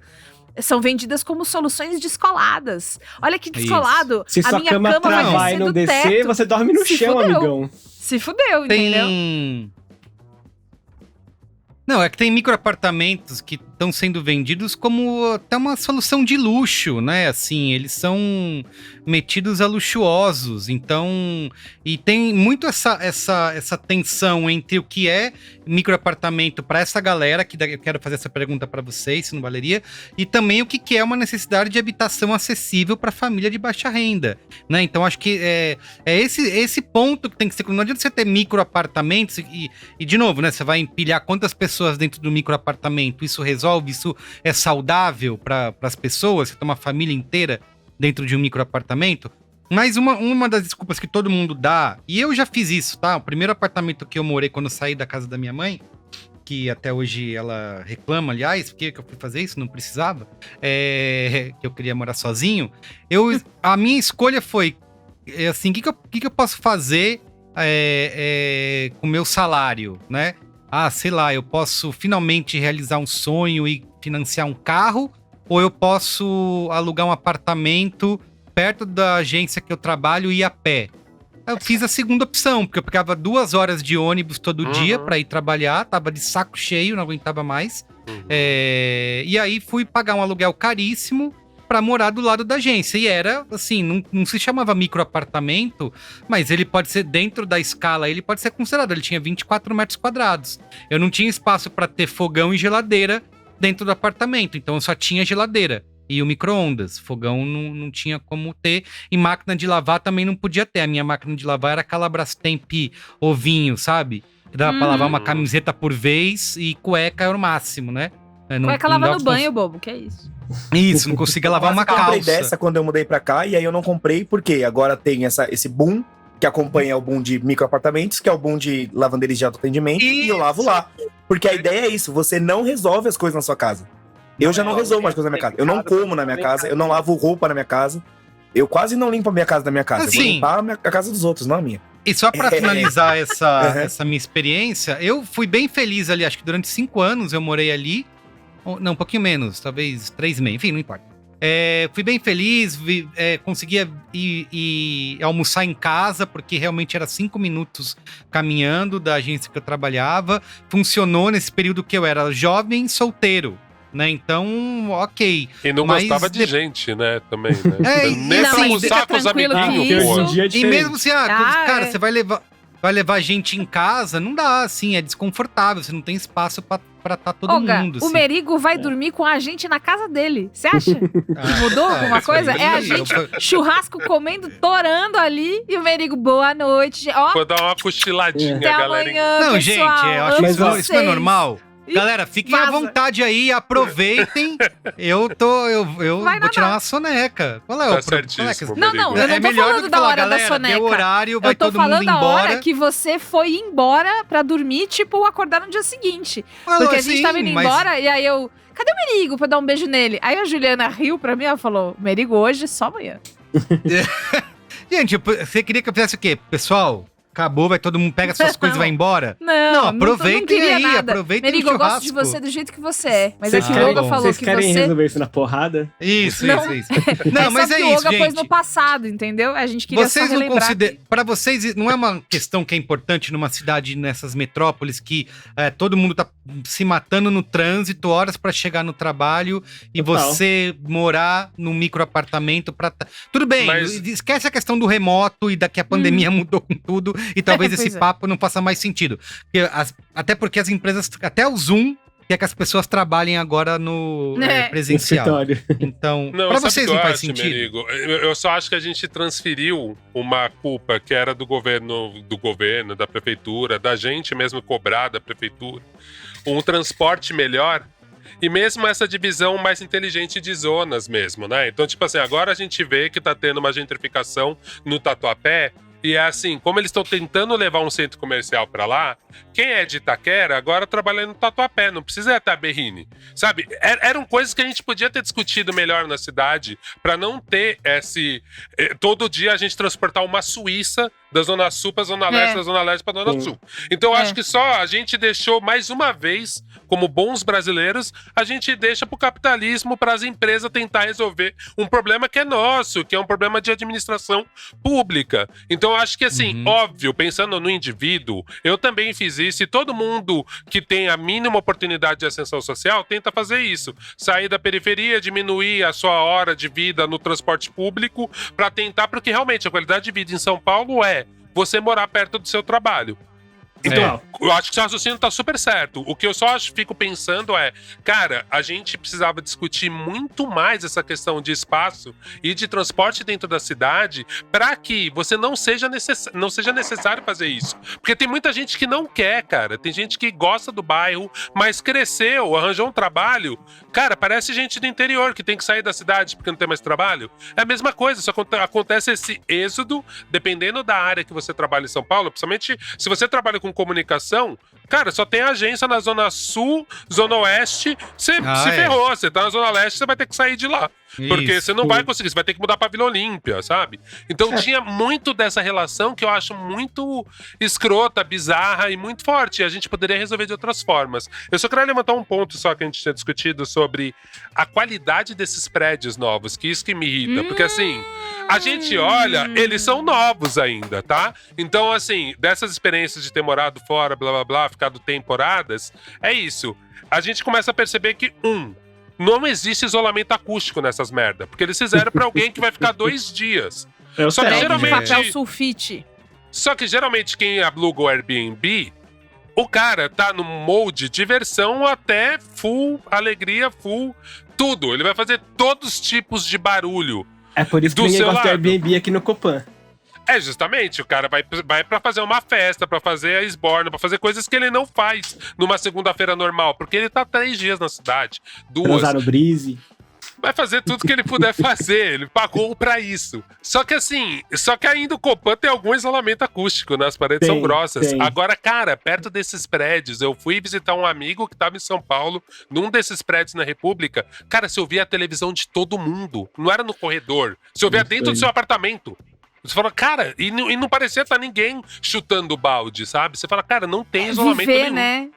Speaker 3: são vendidas como soluções descoladas. Olha que descolado.
Speaker 6: Se
Speaker 3: a
Speaker 6: sua
Speaker 3: minha
Speaker 6: cama
Speaker 3: cama vai
Speaker 6: travar e
Speaker 3: descer
Speaker 6: não
Speaker 3: do
Speaker 6: descer,
Speaker 3: teto.
Speaker 6: você dorme no
Speaker 3: Se
Speaker 6: chão,
Speaker 3: fudeu.
Speaker 6: amigão.
Speaker 3: Se fudeu, entendeu?
Speaker 2: Não, é que tem microapartamentos que estão sendo vendidos como até uma solução de luxo, né? Assim, eles são metidos a luxuosos, então... E tem muito essa tensão entre o que é microapartamento para essa galera, que eu quero fazer essa pergunta para vocês, se não valeria, e também o que é uma necessidade de habitação acessível para família de baixa renda, né? Então, acho que é esse ponto que tem que ser... Não adianta você ter microapartamentos e, de novo, né? Você vai empilhar quantas pessoas dentro do microapartamento, isso resolve, isso é saudável para as pessoas, você tem uma família inteira dentro de um microapartamento. Mas uma das desculpas que todo mundo dá, e eu já fiz isso, tá? O primeiro apartamento que eu morei quando eu saí da casa da minha mãe, que até hoje ela reclama, aliás, por que eu fui fazer isso? Não precisava. Que eu queria morar sozinho. A minha escolha foi, assim, o que eu posso fazer com o meu salário, né? Sei lá, eu posso finalmente realizar um sonho e financiar um carro, ou eu posso alugar um apartamento perto da agência que eu trabalho e ir a pé. Eu fiz a segunda opção, porque eu pegava 2 horas de ônibus todo dia pra ir trabalhar, tava de saco cheio, não aguentava mais. E aí fui pagar um aluguel caríssimo pra morar do lado da agência. E era, assim, não se chamava microapartamento, mas ele pode ser, dentro da escala, ele pode ser considerado. Ele tinha 24 metros quadrados. Eu não tinha espaço pra ter fogão e geladeira dentro do apartamento, então eu só tinha geladeira e o micro-ondas. Fogão não tinha como ter, e máquina de lavar também não podia ter. A minha máquina de lavar era aquela Brastemp ovinho, sabe? Que dava pra lavar uma camiseta por vez, e cueca era o máximo, né?
Speaker 3: Cueca lava
Speaker 2: dava
Speaker 3: no
Speaker 2: pra
Speaker 3: banho, bobo, que é isso?
Speaker 2: Isso, não conseguia lavar uma
Speaker 4: Eu comprei
Speaker 2: calça.
Speaker 4: dessa quando eu mudei pra cá, e aí eu não comprei porque agora tem esse boom que acompanha o boom de microapartamentos, que é o boom de lavanderias de autoatendimento, e eu lavo lá. Porque a ideia é isso, você não resolve as coisas na sua casa. Eu já não resolvo mais coisas na minha casa. Eu não como na minha casa, eu não lavo roupa na minha casa. Eu quase não limpo a minha casa da minha casa. Eu vou
Speaker 2: Assim,
Speaker 4: limpar a casa dos outros, não a minha.
Speaker 2: E só pra finalizar essa minha experiência, eu fui bem feliz ali, acho que durante 5 anos eu morei ali. Não, um pouquinho menos, talvez 3,5, enfim, não importa. Fui bem feliz, conseguia ir almoçar em casa, porque realmente era 5 minutos caminhando da agência que eu trabalhava. Funcionou nesse período que eu era jovem, solteiro, né? Então, ok.
Speaker 5: E não gostava de gente, né? Também, né? Nem
Speaker 3: não,
Speaker 5: pra
Speaker 3: mas
Speaker 5: almoçar
Speaker 3: fica
Speaker 5: com os
Speaker 3: tranquilo que
Speaker 5: amiguinhos,
Speaker 3: isso-
Speaker 5: pô.
Speaker 6: Hoje em dia é
Speaker 2: E
Speaker 6: diferente.
Speaker 2: mesmo assim, cara,
Speaker 3: é.
Speaker 2: você vai levar gente em casa, não dá, assim, é desconfortável, você não tem espaço pra tá todo
Speaker 3: Olga,
Speaker 2: mundo.
Speaker 3: o
Speaker 2: assim.
Speaker 3: Merigo vai dormir com a gente na casa dele. Você acha? Mudou alguma coisa? É a gente, churrasco comendo, torando ali, e o Merigo, boa noite. Ó,
Speaker 5: Vou dar uma cochiladinha,
Speaker 3: até
Speaker 5: galera.
Speaker 3: amanhã,
Speaker 2: Não,
Speaker 3: pessoal.
Speaker 2: gente, eu acho
Speaker 3: Amo
Speaker 2: que isso não é
Speaker 3: vocês.
Speaker 2: normal.
Speaker 3: Ih,
Speaker 2: Galera, fiquem à
Speaker 3: vaza.
Speaker 2: vontade aí, aproveitem. Eu
Speaker 3: Vai
Speaker 2: vou tirar uma soneca. Qual é
Speaker 5: Tá
Speaker 2: o problema?
Speaker 5: certíssimo,
Speaker 3: Não, não, eu não tô
Speaker 2: melhor
Speaker 3: falando
Speaker 2: do que
Speaker 3: da
Speaker 2: falar,
Speaker 3: hora da
Speaker 2: galera,
Speaker 3: soneca.
Speaker 2: deu horário, vai
Speaker 3: Eu tô
Speaker 2: todo mundo
Speaker 3: falando da
Speaker 2: embora.
Speaker 3: hora que você foi embora pra dormir, tipo, acordar no dia seguinte. Porque a gente tava indo embora e aí eu... Cadê o Merigo pra dar um beijo nele? Aí a Juliana riu pra mim, ela falou, Merigo hoje, só amanhã.
Speaker 2: Gente, você queria que eu fizesse o quê? Pessoal, acabou, vai todo mundo pega suas coisas e vai embora?
Speaker 3: Não,
Speaker 2: aproveitem
Speaker 3: queria
Speaker 2: aí,
Speaker 3: nada.
Speaker 2: aproveitem
Speaker 3: Merigo,
Speaker 2: o
Speaker 3: eu gosto de
Speaker 2: churrasco.
Speaker 3: você do jeito que você é. Mas
Speaker 6: Vocês
Speaker 3: é que o
Speaker 6: querem-
Speaker 3: Olga falou
Speaker 6: vocês
Speaker 3: que
Speaker 6: querem
Speaker 3: você...
Speaker 6: resolver isso na porrada?
Speaker 2: Isso.
Speaker 3: Não,
Speaker 2: Não, mas
Speaker 3: só
Speaker 2: é
Speaker 3: que o
Speaker 2: isso,
Speaker 3: Olga pôs
Speaker 2: gente.
Speaker 3: no passado, entendeu? A gente queria
Speaker 2: Vocês
Speaker 3: só
Speaker 2: não
Speaker 3: relembrar.
Speaker 2: consideram. Para vocês, não é uma questão que é importante numa cidade, nessas metrópoles, que todo mundo tá se matando no trânsito, horas pra chegar no trabalho, e
Speaker 6: Total.
Speaker 2: você morar num microapartamento pra. Tudo bem,
Speaker 5: Mas-
Speaker 2: esquece a questão do remoto e da que a pandemia mudou com tudo, e talvez
Speaker 3: Pois
Speaker 2: esse
Speaker 3: é.
Speaker 2: papo não faça mais sentido. Até porque as empresas, até o Zoom, quer que as pessoas trabalhem agora no
Speaker 3: É.
Speaker 6: No
Speaker 2: presencial.
Speaker 6: escritório.
Speaker 2: Então,
Speaker 5: Não,
Speaker 2: pra
Speaker 5: sabe
Speaker 2: vocês
Speaker 5: o que eu
Speaker 2: não faz
Speaker 5: acho,
Speaker 2: sentido?
Speaker 5: Merigo? Eu só acho que a gente transferiu uma culpa que era do governo, da prefeitura, da gente mesmo cobrar da prefeitura, um transporte melhor. E mesmo essa divisão mais inteligente de zonas mesmo, né? Então, tipo assim, agora a gente vê que tá tendo uma gentrificação no Tatuapé. E é assim, como eles estão tentando levar um centro comercial pra lá, quem é de Itaquera agora trabalha no Tatuapé, não precisa ir até a Berrini, sabe? Eram coisas que a gente podia ter discutido melhor na cidade pra não ter todo dia a gente transportar uma Suíça da Zona Sul pra Zona Leste, da Zona Leste pra Zona
Speaker 6: Sim.
Speaker 5: Sul. Então eu acho que só a gente deixou mais uma vez, como bons brasileiros, a gente deixa pro capitalismo, para as empresas tentar resolver um problema que é nosso, que é um problema de administração pública. Então eu acho que assim, óbvio, pensando no indivíduo, eu também fiz isso e todo mundo que tem a mínima oportunidade de ascensão social tenta fazer isso. Sair da periferia, diminuir a sua hora de vida no transporte público para tentar, porque realmente a qualidade de vida em São Paulo é você morar perto do seu trabalho. Então, eu acho que o seu raciocínio tá super certo. O que eu só fico pensando é, cara, a gente precisava discutir muito mais essa questão de espaço e de transporte dentro da cidade para que você não seja necessário fazer isso. Porque tem muita gente que não quer, cara. Tem gente que gosta do bairro, mas cresceu, arranjou um trabalho. Cara, parece gente do interior que tem que sair da cidade porque não tem mais trabalho. É a mesma coisa, só acontece esse êxodo, dependendo da área que você trabalha em São Paulo, principalmente se você trabalha com comunicação, cara, só tem agência na Zona Sul, Zona Oeste, você se ferrou, você tá na Zona Leste, você vai ter que sair de lá. Porque
Speaker 2: Isso.
Speaker 5: você não vai conseguir, você vai ter que mudar pra Vila Olímpia, sabe? Então tinha muito dessa relação que eu acho muito escrota, bizarra e muito forte. E a gente poderia resolver de outras formas. Eu só queria levantar um ponto só que a gente tinha discutido sobre a qualidade desses prédios novos, que isso que me irrita. Porque assim, a gente olha, eles são novos ainda, tá? Então assim, dessas experiências de ter morado fora, blá blá blá, ficado temporadas, é isso. A gente começa a perceber que, não existe isolamento acústico nessas merda. Porque eles fizeram pra alguém que vai ficar 2 dias.
Speaker 6: É o
Speaker 5: Só que
Speaker 6: céu,
Speaker 3: Prédio de
Speaker 5: geralmente-
Speaker 3: papel sulfite.
Speaker 5: Só que geralmente quem aluga o Airbnb, o cara tá no molde diversão até full alegria, full tudo. Ele vai fazer todos os tipos de barulho.
Speaker 6: É por isso que
Speaker 5: Do
Speaker 6: ninguém
Speaker 5: seu
Speaker 6: gosta de
Speaker 5: lado.
Speaker 6: Airbnb aqui no Copan.
Speaker 5: É, justamente, o cara vai pra fazer uma festa, pra fazer a esborna, pra fazer coisas que ele não faz numa segunda-feira normal, porque ele tá 3 dias na cidade, 2.
Speaker 6: Transar no Breeze.
Speaker 5: Vai fazer tudo que ele puder fazer, ele pagou pra isso. Só que ainda o Copan tem algum isolamento acústico, né? As paredes são
Speaker 6: Tem,
Speaker 5: grossas.
Speaker 6: tem.
Speaker 5: Agora, cara, perto desses prédios, eu fui visitar um amigo que tava em São Paulo, num desses prédios na República. Cara, você ouvia a televisão de todo mundo, não era no corredor, você ouvia
Speaker 6: Isso
Speaker 5: dentro do
Speaker 6: aí.
Speaker 5: seu apartamento. Você fala, cara, e não parecia estar ninguém chutando balde, sabe? Você fala, cara, não tem isolamento
Speaker 3: Viver,
Speaker 5: nenhum.
Speaker 3: né?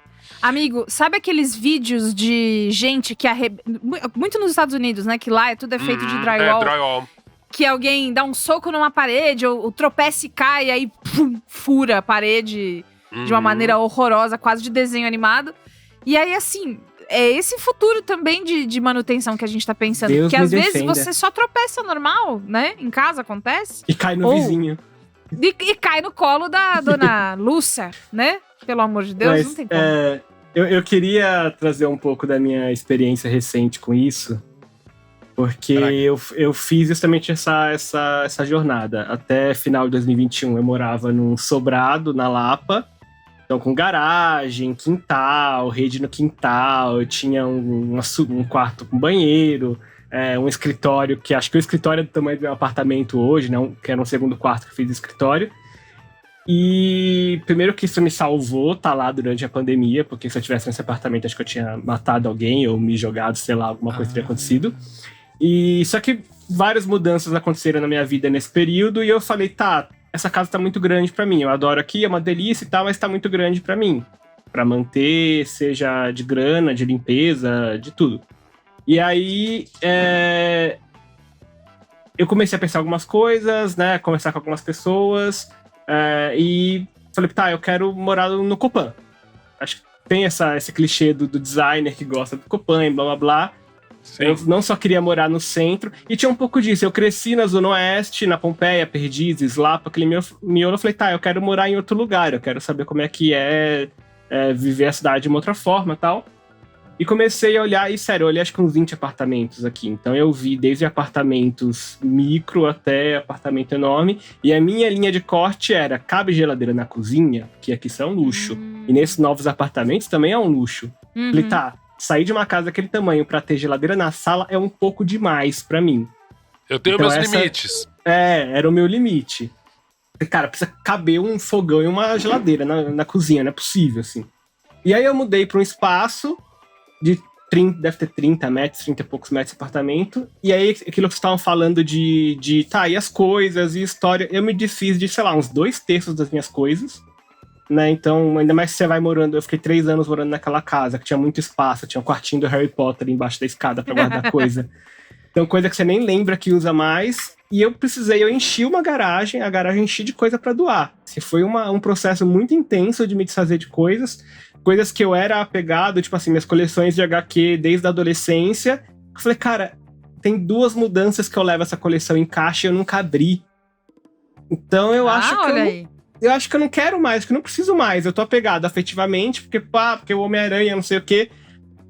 Speaker 3: Amigo, sabe aqueles vídeos de gente que muito nos Estados Unidos, né? Que lá tudo é feito de drywall.
Speaker 5: Drywall.
Speaker 3: Que alguém dá um soco numa parede, ou tropeça e cai, e aí pum, fura a parede de uma maneira horrorosa, quase de desenho animado. E aí, assim, é esse futuro também de manutenção que a gente tá pensando.
Speaker 6: Deus
Speaker 3: Porque
Speaker 6: me
Speaker 3: às vezes
Speaker 6: defenda.
Speaker 3: você só tropeça normal, né? Em casa acontece.
Speaker 6: E cai no vizinho.
Speaker 3: E cai no colo da dona Lúcia, né? Pelo amor de Deus,
Speaker 6: Mas,
Speaker 3: não tem como.
Speaker 6: eu queria trazer um pouco da minha experiência recente com isso, porque eu fiz justamente essa jornada. Até final de 2021, eu morava num sobrado na Lapa, então com garagem, quintal, rede no quintal, eu tinha um quarto com banheiro, um escritório, que acho que o escritório é do tamanho do meu apartamento hoje, né, que era um segundo quarto que eu fiz escritório. E primeiro que isso me salvou, tá lá durante a pandemia, porque se eu tivesse nesse apartamento, acho que eu tinha matado alguém ou me jogado, sei lá, alguma coisa teria acontecido. E só que várias mudanças aconteceram na minha vida nesse período, e eu falei, tá, essa casa tá muito grande pra mim, eu adoro aqui, é uma delícia e tal, mas tá muito grande pra mim. Pra manter, seja de grana, de limpeza, de tudo. E aí, eu comecei a pensar algumas coisas, né, conversar com algumas pessoas... e falei, tá, eu quero morar no Copan. Acho que tem esse clichê do designer que gosta do Copan e blá blá blá.
Speaker 5: Sim.
Speaker 6: Eu não só queria morar no centro, e tinha um pouco disso. Eu cresci na Zona Oeste, na Pompeia, Perdizes, Lapa, aquele miolo. Eu falei, tá, eu quero morar em outro lugar, eu quero saber como é que é viver a cidade de uma outra forma e tal. E comecei a olhar, e sério, eu olhei acho que uns 20 apartamentos aqui. Então eu vi desde apartamentos micro até apartamento enorme. E a minha linha de corte era, cabe geladeira na cozinha? Que aqui isso é um luxo. E nesses novos apartamentos também é um luxo. Falei, tá, sair de uma casa daquele tamanho pra ter geladeira na sala é um pouco demais pra mim.
Speaker 5: Eu tenho
Speaker 6: Então
Speaker 5: meus limites.
Speaker 6: Era o meu limite. Falei, cara, precisa caber um fogão e uma geladeira na cozinha, não é possível, assim. E aí eu mudei pra um espaço... deve ter 30 metros, 30 e poucos metros de apartamento. E aí, aquilo que vocês estavam falando tá, e as coisas, e história, eu me desfiz de, sei lá, uns 2/3 das minhas coisas, né? Então, ainda mais que você vai morando, eu fiquei 3 anos morando naquela casa, que tinha muito espaço, tinha um quartinho do Harry Potter embaixo da escada pra guardar coisa. Então, coisa que você nem lembra que usa mais. E eu enchi uma garagem, a garagem enchi de coisa pra doar. Assim, foi um processo muito intenso de me desfazer de coisas que eu era apegado, tipo assim, minhas coleções de HQ desde a adolescência. Eu falei, cara, tem 2 mudanças que eu levo essa coleção em caixa e eu nunca abri. Então eu acho que eu não quero mais, que eu não preciso mais. Eu tô apegado afetivamente, porque o Homem-Aranha, não sei o quê.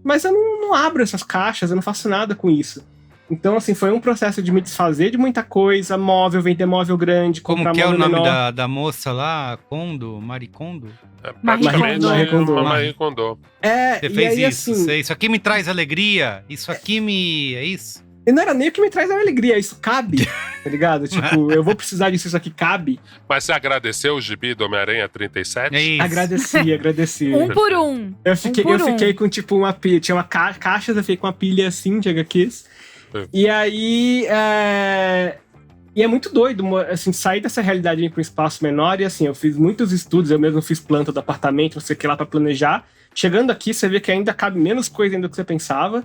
Speaker 6: Mas eu não abro essas caixas, eu não faço nada com isso. Então, assim, foi um processo de me desfazer de muita coisa, móvel, vender móvel grande,
Speaker 2: Como
Speaker 6: comprar
Speaker 2: que é o
Speaker 6: móvel
Speaker 2: nome
Speaker 6: menor.
Speaker 2: da moça lá? Marie Kondo?
Speaker 5: Praticamente
Speaker 6: Marie Kondo.
Speaker 5: uma Marie Kondo.
Speaker 2: Você
Speaker 6: E
Speaker 2: fez
Speaker 6: aí,
Speaker 2: isso,
Speaker 6: assim,
Speaker 2: isso aqui me traz alegria, isso aqui me... é isso?
Speaker 6: e não era nem o que me traz a alegria, isso cabe, tá ligado? Tipo, eu vou precisar disso, isso aqui cabe.
Speaker 5: Mas você agradeceu o gibi do Homem-Aranha 37?
Speaker 2: É isso.
Speaker 6: Agradeci.
Speaker 3: Um por um.
Speaker 6: Eu fiquei com, tipo, uma pilha. Tinha uma caixas, eu fiquei com uma pilha assim de HQs. E aí. E é muito doido, assim, sair dessa realidade para um espaço menor. E assim, eu fiz muitos estudos, eu mesmo fiz planta do apartamento, não sei o que lá, pra planejar. Chegando aqui, você vê que ainda cabe menos coisa ainda do que você pensava.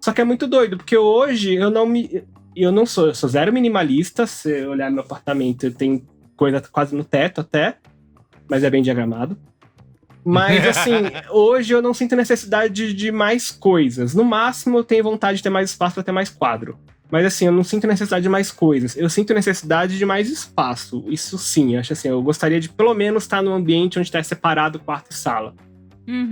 Speaker 6: Só que é muito doido, porque hoje eu sou zero minimalista. Se eu olhar meu apartamento, eu tenho coisa quase no teto até, mas é bem diagramado. Mas, assim, hoje eu não sinto necessidade de mais coisas. No máximo, eu tenho vontade de ter mais espaço para ter mais quadro. Mas, assim, eu não sinto necessidade de mais coisas. Eu sinto necessidade de mais espaço. Isso sim, acho assim, eu gostaria de pelo menos estar num ambiente onde está separado quarto e sala.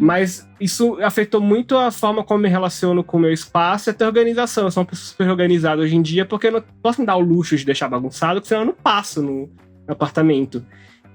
Speaker 6: Mas isso afetou muito a forma como me relaciono com o meu espaço e até a organização. Eu sou uma pessoa super organizada hoje em dia, porque eu não posso me dar o luxo de deixar bagunçado, porque senão eu não passo no apartamento.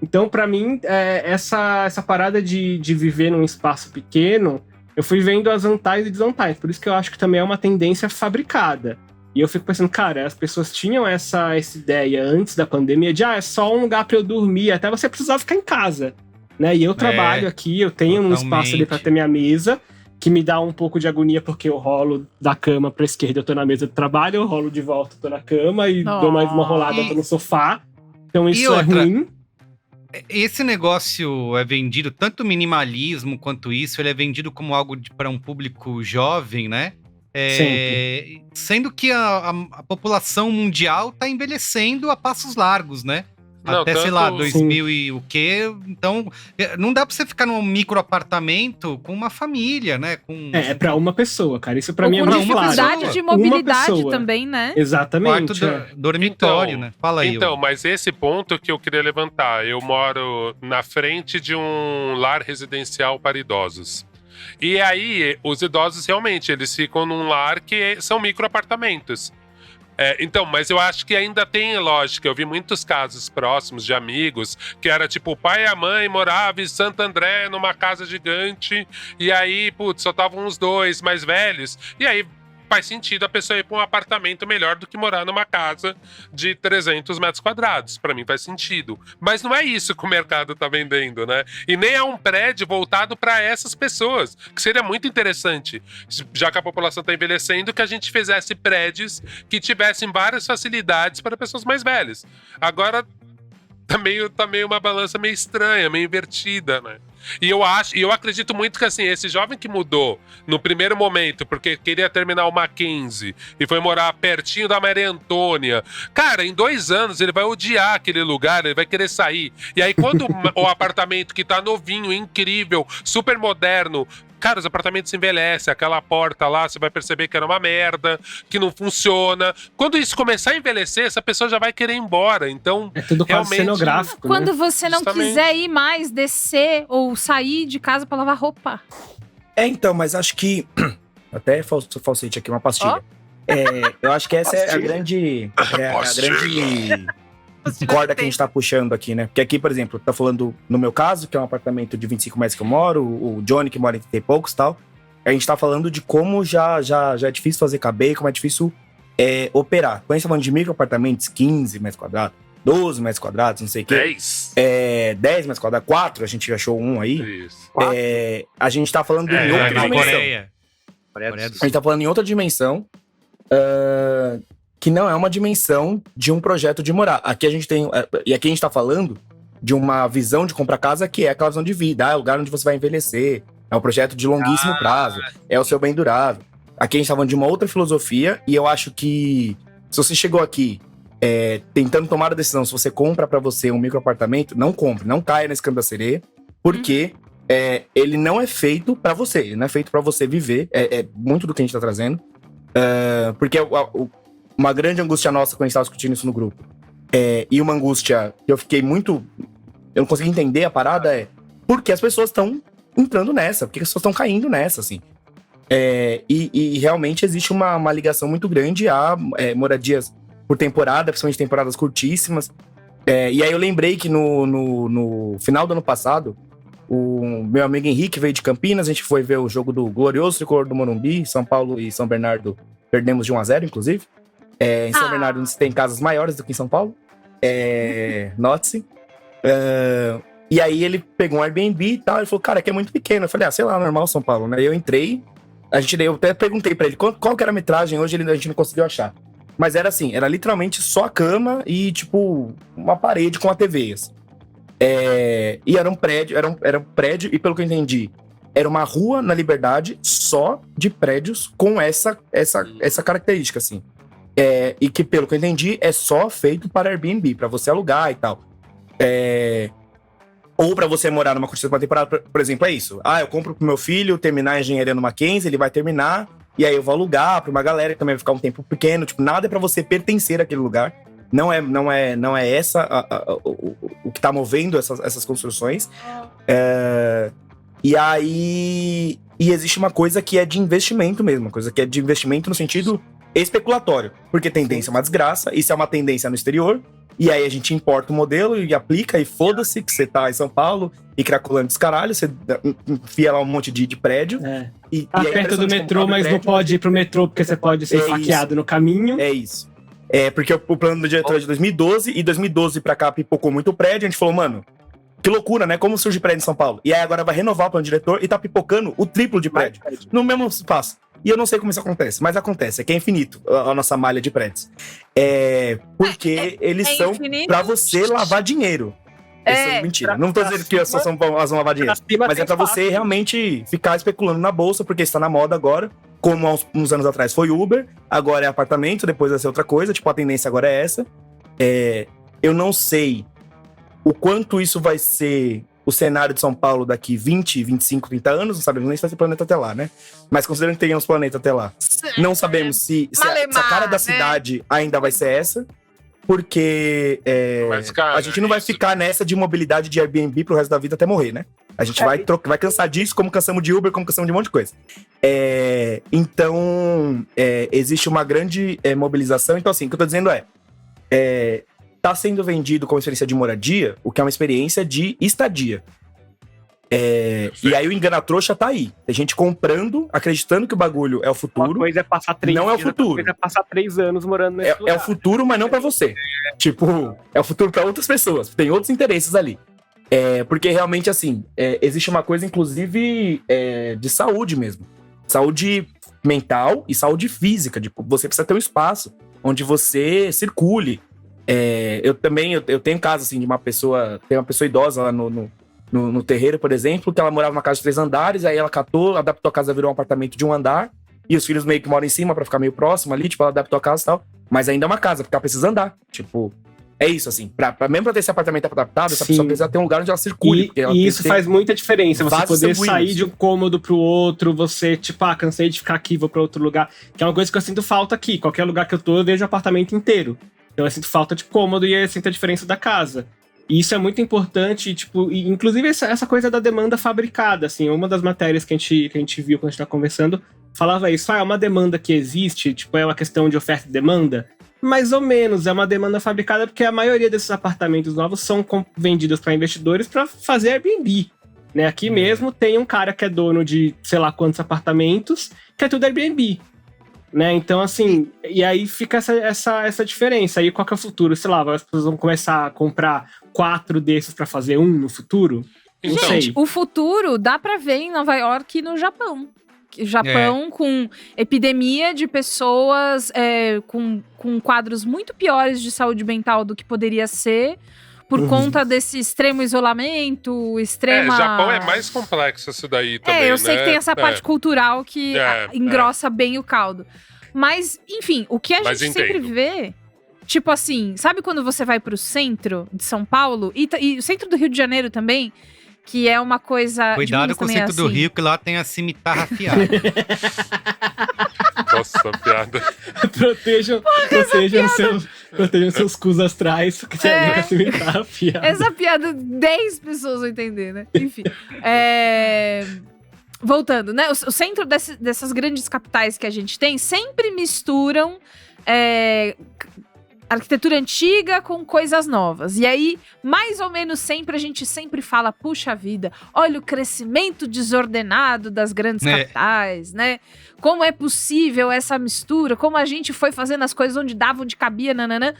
Speaker 6: Então, pra mim, essa parada de viver num espaço pequeno, eu fui vendo as vantagens e desvantagens. Por isso que eu acho que também é uma tendência fabricada. E eu fico pensando, cara, as pessoas tinham essa ideia antes da pandemia de, é só um lugar pra eu dormir, até você precisava ficar em casa. Né? E eu trabalho aqui, eu tenho um espaço ali pra ter minha mesa, que me dá um pouco de agonia, porque eu rolo da cama pra esquerda, eu tô na mesa de trabalho, eu rolo de volta, eu tô na cama, e dou mais uma rolada, eu tô no sofá. Então isso é ruim.
Speaker 2: esse negócio é vendido, tanto o minimalismo quanto isso, ele é vendido como algo para um público jovem, né? Sendo que a população mundial tá envelhecendo a passos largos, né?
Speaker 5: Não,
Speaker 2: Até, sei
Speaker 5: tanto-
Speaker 2: lá, 2000 e o quê? Então, não dá pra você ficar num micro apartamento com uma família, né?
Speaker 6: É pra uma pessoa, cara. Isso pra
Speaker 3: Ou
Speaker 6: mim é
Speaker 3: com
Speaker 6: muito
Speaker 2: uma
Speaker 6: claro.
Speaker 3: dificuldade de
Speaker 6: Uma
Speaker 3: mobilidade
Speaker 6: pessoa.
Speaker 3: também, né?
Speaker 6: Exatamente.
Speaker 2: quarto dormitório, né? Fala aí.
Speaker 5: Então, mas esse ponto que eu queria levantar. Eu moro na frente de um lar residencial para idosos. E aí, os idosos realmente, eles ficam num lar que são microapartamentos. Então, mas eu acho que ainda tem lógica. Eu vi muitos casos próximos de amigos que era tipo, o pai e a mãe moravam em Santo André numa casa gigante e aí, putz, só estavam os dois mais velhos. E aí faz sentido a pessoa ir para um apartamento melhor do que morar numa casa de 300 metros quadrados. Para mim faz sentido. Mas não é isso que o mercado tá vendendo, né? E nem é um prédio voltado para essas pessoas, que seria muito interessante, já que a população tá envelhecendo, que a gente fizesse prédios que tivessem várias facilidades para pessoas mais velhas. Agora tá meio uma balança meio estranha, meio invertida, né? E eu acredito muito que, assim, esse jovem que mudou no primeiro momento, porque queria terminar o Mackenzie e foi morar pertinho da Maria Antônia, cara, em 2 anos ele vai odiar aquele lugar, ele vai querer sair. E aí, quando o apartamento que tá novinho, incrível, super moderno, cara, os apartamentos envelhecem, aquela porta lá, você vai perceber que era uma merda, que não funciona. Quando isso começar a envelhecer, essa pessoa já vai querer ir embora. Então,
Speaker 6: É tudo quase
Speaker 5: realmente,
Speaker 6: cenográfico,
Speaker 3: Quando
Speaker 6: né?
Speaker 3: você não
Speaker 5: Justamente.
Speaker 3: quiser ir mais, descer ou sair de casa pra lavar roupa.
Speaker 4: Então, mas acho que. Até falsete aqui, uma pastilha. Eu acho que essa é a grande. Corda que a gente tá puxando aqui, né? Porque aqui, por exemplo, tá falando no meu caso, que é um apartamento de 25 metros que eu moro, o Johnny que mora em 30 e poucos e tal. A gente tá falando de como já é difícil fazer caber, como é difícil operar. Quando a gente tá falando de micro apartamentos, 15 metros quadrados, 12 metros quadrados, não sei o quê.
Speaker 5: 10.
Speaker 4: 10 metros quadrados, 4, a gente achou um aí.
Speaker 5: Isso.
Speaker 4: A gente tá falando em outra
Speaker 2: na
Speaker 4: dimensão.
Speaker 2: Coreia. Coreia do
Speaker 4: A
Speaker 2: Sul.
Speaker 4: gente tá falando em outra dimensão, que não é uma dimensão de um projeto de morar. Aqui a gente tem. E aqui a gente tá falando de uma visão de comprar casa que é aquela visão de vida. É o lugar onde você vai envelhecer. É um projeto de longuíssimo prazo. É o seu bem durável. Aqui a gente tá falando de uma outra filosofia. E eu acho que se você chegou aqui tentando tomar a decisão, se você compra pra você um microapartamento, não compre, não caia nesse canto da sereia. Porque ele não é feito pra você. Ele não é feito pra você viver. É muito do que a gente tá trazendo. Porque uma grande angústia nossa quando a gente tava discutindo isso no grupo, e uma angústia que eu fiquei muito... Eu não consegui entender a parada, porque as pessoas estão entrando nessa, porque as pessoas estão caindo nessa, assim. E realmente existe uma ligação muito grande a moradias por temporada, principalmente temporadas curtíssimas. E aí eu lembrei que no final do ano passado, o meu amigo Henrique veio de Campinas, a gente foi ver o jogo do glorioso tricolor do Morumbi, São Paulo e São Bernardo, perdemos de 1-0, inclusive. Em São Bernardo você tem casas maiores do que em São Paulo. Note-se. E aí ele pegou um Airbnb e tal, ele falou, cara, aqui é muito pequeno. Eu falei, sei lá, normal São Paulo, né? Eu entrei, eu até perguntei pra ele qual que era a metragem, hoje a gente não conseguiu achar. Mas era assim, era literalmente só a cama e, tipo, uma parede com a TV, assim. E era um prédio, e pelo que eu entendi, era uma rua na Liberdade só de prédios com essa característica, assim. E que, pelo que eu entendi, é só feito para Airbnb, para você alugar e tal. Ou para você morar numa curtição de uma temporada, por exemplo, é isso. Eu compro pro meu filho terminar a engenharia no Mackenzie, ele vai terminar, e aí eu vou alugar pra uma galera que também vai ficar um tempo pequeno. Tipo, nada é pra você pertencer àquele lugar. Não é essa o que tá movendo essas construções. E aí... E existe uma coisa que é de investimento mesmo. Uma coisa que é de investimento no sentido especulatório. Porque tendência é uma desgraça. Isso é uma tendência no exterior. E aí a gente importa o modelo e aplica. E foda-se que você tá em São Paulo e Cracolândia dos caralho. Você enfia lá um monte de prédio. E
Speaker 6: Tá
Speaker 4: aí
Speaker 6: perto do
Speaker 4: de
Speaker 6: metrô,
Speaker 4: comprar
Speaker 6: mas não
Speaker 4: prédio.
Speaker 6: pode ir pro metrô porque você pode ser
Speaker 4: É
Speaker 6: esfaqueado no caminho.
Speaker 4: É isso. Porque o plano do diretor é de 2012, e 2012 pra cá pipocou muito prédio, a gente falou, mano, que loucura, né? Como surge prédio em São Paulo? E aí agora vai renovar o plano do diretor e tá pipocando o triplo de prédio no mesmo espaço. E eu não sei como isso acontece, mas acontece, é que é infinito a nossa malha de prédios. Porque eles são
Speaker 3: infinito?
Speaker 4: pra você lavar dinheiro. Isso é mentira. Não tô dizendo que só são elas vão lavar dinheiro. Mas é pra você realmente ficar especulando na bolsa, porque está na moda agora. Como há uns anos atrás foi Uber, agora é apartamento, depois vai ser outra coisa. Tipo, a tendência agora é essa. Eu não sei o quanto isso vai ser o cenário de São Paulo daqui 20, 25, 30 anos. Não sabemos nem se vai ser planeta até lá, né? Mas considerando que tenhamos planeta até lá, não sabemos se a cara da cidade ainda vai ser essa. Porque
Speaker 5: Mas, cara,
Speaker 4: a gente não vai ficar nessa de mobilidade de Airbnb pro resto da vida até morrer, né? A gente vai cansar disso, como cansamos de Uber, como cansamos de um monte de coisa. Então, existe uma grande mobilização. Então, assim, o que eu tô dizendo tá sendo vendido como experiência de moradia, o que é uma experiência de estadia. E aí o engana-trouxa tá aí. Tem gente comprando, acreditando que o bagulho é o futuro.
Speaker 6: Uma coisa é passar 3
Speaker 4: não é o
Speaker 6: dias,
Speaker 4: futuro.
Speaker 6: outra coisa é passar 3 anos morando nesse lugar.
Speaker 4: É o futuro, mas não pra você. Tipo, é o futuro pra outras pessoas. Tem outros interesses ali. Porque realmente, assim, existe uma coisa, inclusive, de saúde mesmo. Saúde mental e saúde física. Tipo, você precisa ter um espaço onde você circule. Eu tenho caso, assim, de uma pessoa... Tem uma pessoa idosa lá no terreiro, por exemplo, que ela morava numa casa de 3 andares, aí ela catou, adaptou a casa, virou um apartamento de 1 andar, e os filhos meio que moram em cima pra ficar meio próximo ali, tipo, ela adaptou a casa e tal, mas ainda é uma casa, porque ela precisa andar, tipo, é isso, assim, mesmo pra ter esse apartamento adaptado, essa pessoa precisa ter um lugar onde ela circule.
Speaker 6: E isso faz muita diferença, você poder sair de um cômodo pro outro, você, tipo, cansei de ficar aqui, vou pra outro lugar, que é uma coisa que eu sinto falta aqui, qualquer lugar que eu tô, eu vejo o apartamento inteiro, então eu sinto falta de cômodo e eu sinto a diferença da casa. E isso é muito importante, tipo, inclusive essa coisa da demanda fabricada, assim, uma das matérias que a gente viu quando a gente tá conversando, falava isso, é uma demanda que existe, tipo, é uma questão de oferta e demanda? Mais ou menos, é uma demanda fabricada porque a maioria desses apartamentos novos são vendidos para investidores para fazer Airbnb, né? Aqui mesmo tem um cara que é dono de sei lá quantos apartamentos, que é tudo Airbnb. Né? Então, assim, e aí fica essa diferença. Aí qual que é o futuro? Sei lá, as pessoas vão começar a comprar 4 desses pra fazer um no futuro? Não
Speaker 5: Então,
Speaker 3: Gente, o futuro dá pra ver em Nova York e no Japão. Japão com epidemia de pessoas com quadros muito piores de saúde mental do que poderia ser, por conta desse extremo isolamento, extrema...
Speaker 5: Japão é mais complexo isso daí também,
Speaker 3: eu sei que tem essa parte cultural que engrossa bem o caldo. Mas, enfim, o que a gente sempre vê... Tipo assim, sabe quando você vai pro centro de São Paulo? E o centro do Rio de Janeiro também, que é uma coisa...
Speaker 2: Cuidado com o centro do Rio, que lá tem a cimitarra afiada.
Speaker 5: Nossa, piada.
Speaker 6: Protejam seus cus astrais, porque você nunca se imitar a piada.
Speaker 3: Essa piada 10 pessoas vão entender, né? Enfim. Voltando, né? O centro dessas grandes capitais que a gente tem sempre misturam arquitetura antiga com coisas novas. E aí, mais ou menos sempre, a gente sempre fala, puxa vida, olha o crescimento desordenado das grandes capitais, né? Como é possível essa mistura? Como a gente foi fazendo as coisas onde dava, onde cabia, nananã.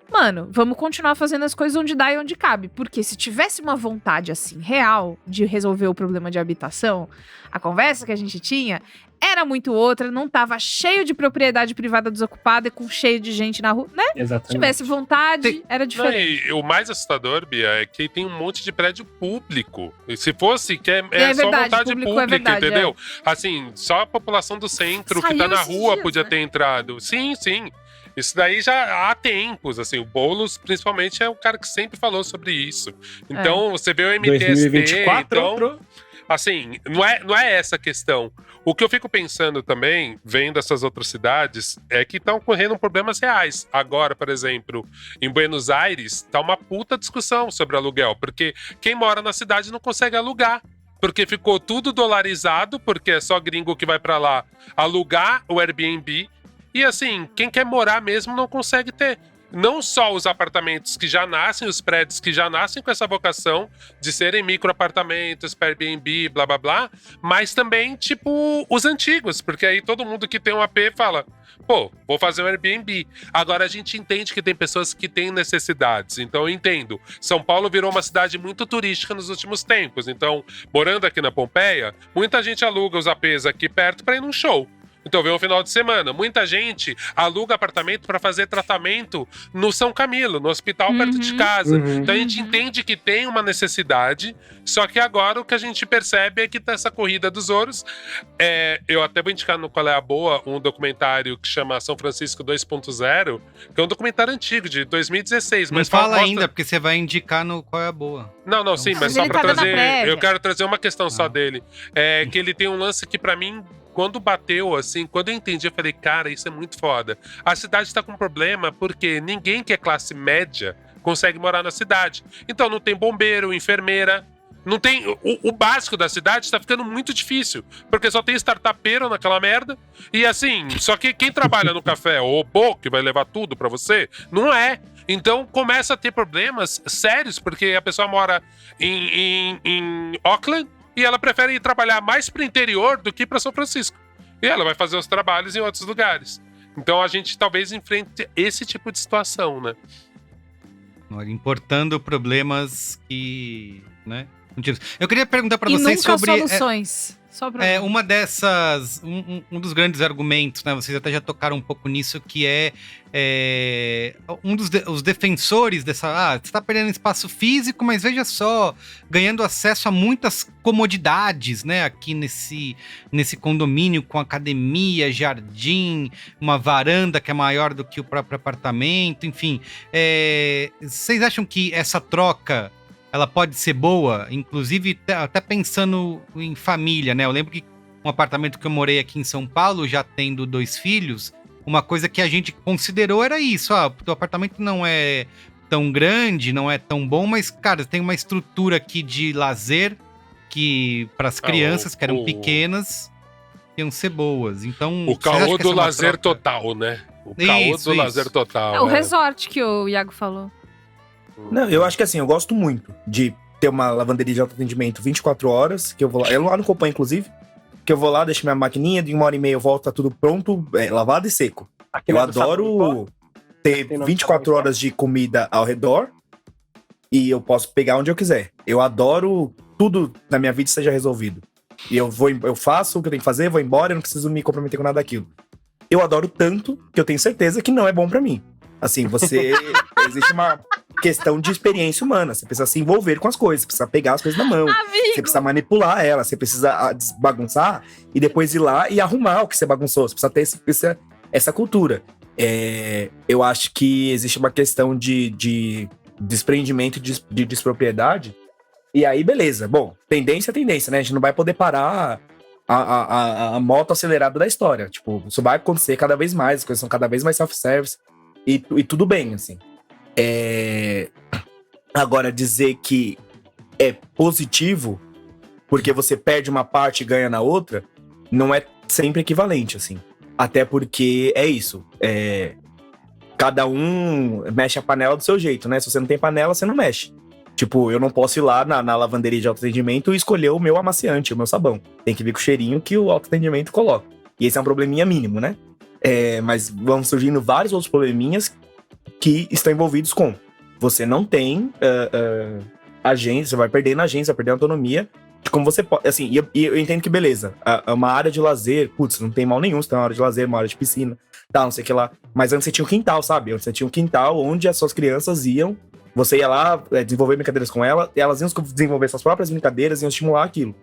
Speaker 3: Mano, vamos continuar fazendo as coisas onde dá e onde cabe. Porque se tivesse uma vontade, assim, real de resolver o problema de habitação, a conversa que a gente tinha era muito outra, não tava cheio de propriedade privada desocupada e com cheio de gente na rua, né?
Speaker 6: Exatamente.
Speaker 3: Se tivesse vontade, era diferente.
Speaker 5: Não, e o mais assustador, Bia, é que tem um monte de prédio público. E se fosse, que é só
Speaker 3: verdade,
Speaker 5: vontade pública,
Speaker 3: verdade,
Speaker 5: entendeu? Assim, só a população do centro que tá na rua podia ter entrado. Sim, sim. Isso daí já há tempos, assim, o Boulos, principalmente, é o cara que sempre falou sobre isso. Então, você vê o MTST,
Speaker 6: 2024,
Speaker 5: então... Assim, não é essa a questão. O que eu fico pensando também, vendo essas outras cidades, é que estão ocorrendo problemas reais. Agora, por exemplo, em Buenos Aires, tá uma puta discussão sobre aluguel, porque quem mora na cidade não consegue alugar. Porque ficou tudo dolarizado, porque é só gringo que vai pra lá alugar o Airbnb. E assim, quem quer morar mesmo não consegue ter. Não só os apartamentos que já nascem, os prédios que já nascem com essa vocação de serem microapartamentos, Airbnb, blá blá blá, mas também, tipo, os antigos, porque aí todo mundo que tem um AP fala, pô, vou fazer um Airbnb. Agora a gente entende que tem pessoas que têm necessidades, então eu entendo. São Paulo virou uma cidade muito turística nos últimos tempos, então, morando aqui na Pompeia, muita gente aluga os APs aqui perto para ir num show. Então vem um final de semana. Muita gente aluga apartamento para fazer tratamento no São Camilo, no hospital perto de casa. Então a gente entende que tem uma necessidade, só que agora o que a gente percebe é que tá essa corrida dos ouros. Eu até vou indicar no Qual é a Boa um documentário que chama São Francisco 2.0, que é um documentário antigo, de 2016.
Speaker 2: Mas fala ainda, porque você vai indicar no Qual é a Boa.
Speaker 5: Não, sim, mas só
Speaker 3: ele
Speaker 5: pra
Speaker 3: tá dando a
Speaker 5: trazer...
Speaker 3: prévia.
Speaker 5: Eu quero trazer uma questão só dele. Que ele tem um lance que pra mim, quando bateu, assim, quando eu entendi, eu falei, cara, isso é muito foda. A cidade tá com problema porque ninguém que é classe média consegue morar na cidade. Então não tem bombeiro, enfermeira, não tem... O básico da cidade tá ficando muito difícil, porque só tem startupeiro naquela merda. E assim, só que quem trabalha no café, o robô que vai levar tudo pra você, não é. Então começa a ter problemas sérios, porque a pessoa mora em Auckland e ela prefere ir trabalhar mais pro interior do que pra São Francisco. E ela vai fazer os trabalhos em outros lugares. Então a gente talvez enfrente esse tipo de situação, né?
Speaker 2: Importando problemas que, né? Eu queria perguntar pra
Speaker 3: E
Speaker 2: vocês
Speaker 3: nunca
Speaker 2: sobre...
Speaker 3: soluções. Só pra...
Speaker 2: uma dessas... Um dos grandes argumentos, né? Vocês até já tocaram um pouco nisso, que um dos os defensores dessa... você tá perdendo espaço físico, mas veja só, ganhando acesso a muitas comodidades, né? Aqui nesse condomínio, com academia, jardim, uma varanda que é maior do que o próprio apartamento, enfim. Vocês acham que essa troca... ela pode ser boa, inclusive até pensando em família, né? Eu lembro que um apartamento que eu morei aqui em São Paulo, já tendo 2 filhos, uma coisa que a gente considerou era isso, o teu apartamento não é tão grande, não é tão bom, mas, cara, tem uma estrutura aqui de lazer que, para as crianças que eram pequenas, iam ser boas. Então,
Speaker 5: o caô do lazer
Speaker 2: troca?
Speaker 5: Total, né? O caô do lazer total.
Speaker 3: É o resort que o Iago falou.
Speaker 4: Não, eu acho que assim, eu gosto muito de ter uma lavanderia de autoatendimento 24 horas, que eu vou lá, eu lá no Copan, inclusive, que eu vou lá, deixo minha maquininha, de 1h30 eu volto, tá tudo pronto, lavado e seco. Eu adoro ter 24 horas de comida ao redor e eu posso pegar onde eu quiser. Eu adoro tudo na minha vida seja resolvido. E eu faço o que eu tenho que fazer, vou embora, eu não preciso me comprometer com nada daquilo. Eu adoro tanto que eu tenho certeza que não é bom pra mim. Assim, existe uma questão de experiência humana. Você precisa se envolver com as coisas, você precisa pegar as coisas na mão.
Speaker 3: Amigo.
Speaker 4: Você precisa manipular ela, você precisa bagunçar e depois ir lá e arrumar o que você bagunçou. Você precisa ter essa cultura. Eu acho que existe uma questão de desprendimento de despropriedade. E aí, beleza. Bom, tendência é tendência, né? A gente não vai poder parar a moto acelerada da história. Tipo, isso vai acontecer cada vez mais, as coisas são cada vez mais self-service. E tudo bem, assim. Agora, dizer que é positivo porque você perde uma parte e ganha na outra, não é sempre equivalente, assim. Até porque é isso. Cada um mexe a panela do seu jeito, né? Se você não tem panela, você não mexe. Tipo, eu não posso ir lá na lavanderia de autoatendimento e escolher o meu amaciante, o meu sabão. Tem que vir com o cheirinho que o autoatendimento coloca. E esse é um probleminha mínimo, né? Mas vão surgindo vários outros probleminhas que estão envolvidos com você não tem agência, você vai perder na agência, vai perder a autonomia de como você pode, assim, e eu entendo que beleza, uma área de lazer, putz, não tem mal nenhum, você tem uma área de lazer, uma área de piscina, tal, não sei o que lá, mas antes você tinha um quintal, sabe? Antes você tinha um quintal onde as suas crianças iam, você ia lá desenvolver brincadeiras com elas, e elas iam desenvolver suas próprias brincadeiras, iam estimular aquilo.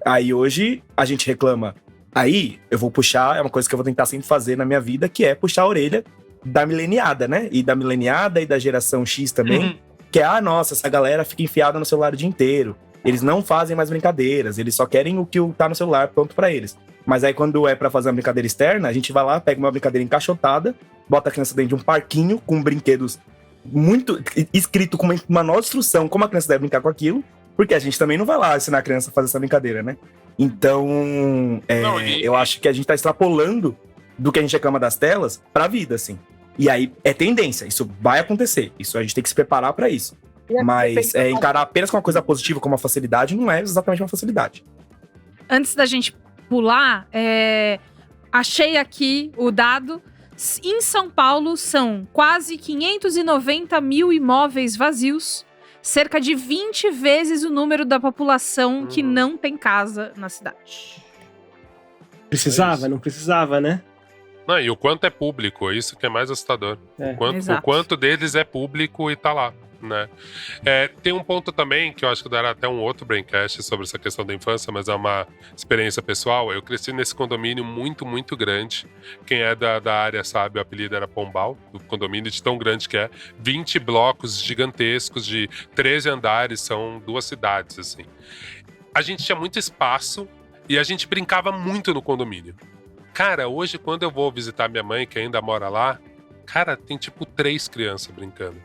Speaker 4: Aí hoje a gente reclama. Aí, eu vou puxar, é uma coisa que eu vou tentar sempre fazer na minha vida, que é puxar a orelha da mileniada, né? E da mileniada e da geração X também, que é, nossa, essa galera fica enfiada no celular o dia inteiro. Eles não fazem mais brincadeiras, eles só querem o que tá no celular pronto pra eles. Mas aí, quando é pra fazer uma brincadeira externa, a gente vai lá, pega uma brincadeira encaixotada, bota a criança dentro de um parquinho com brinquedos muito escrito com uma nova instrução, como a criança deve brincar com aquilo, porque a gente também não vai lá ensinar a criança a fazer essa brincadeira, né? Então, eu acho que a gente tá extrapolando do que a gente reclama das telas pra vida, assim. E aí, é tendência, isso vai acontecer, isso a gente tem que se preparar pra isso. Mas encarar apenas com uma coisa positiva, como uma facilidade, não é exatamente uma facilidade.
Speaker 3: Antes da gente pular, achei aqui o dado. Em São Paulo, são quase 590 mil imóveis vazios, cerca de 20 vezes o número da população que não tem casa na cidade.
Speaker 6: Precisava? Não precisava, né?
Speaker 5: Não, e o quanto é público, é isso que é mais assustador. O
Speaker 3: Exato.
Speaker 5: quanto deles é público e tá lá, né? Tem um ponto também, que eu acho que dará até um outro braincast sobre essa questão da infância, mas é uma experiência pessoal. Eu cresci nesse condomínio muito, muito grande. Quem é da área sabe, o apelido era Pombal, do condomínio, de tão grande que é. 20 blocos gigantescos de 13 andares, são 2 cidades, assim. A gente tinha muito espaço e a gente brincava muito no condomínio. Cara, hoje, quando eu vou visitar minha mãe, que ainda mora lá, cara, tem tipo 3 crianças brincando.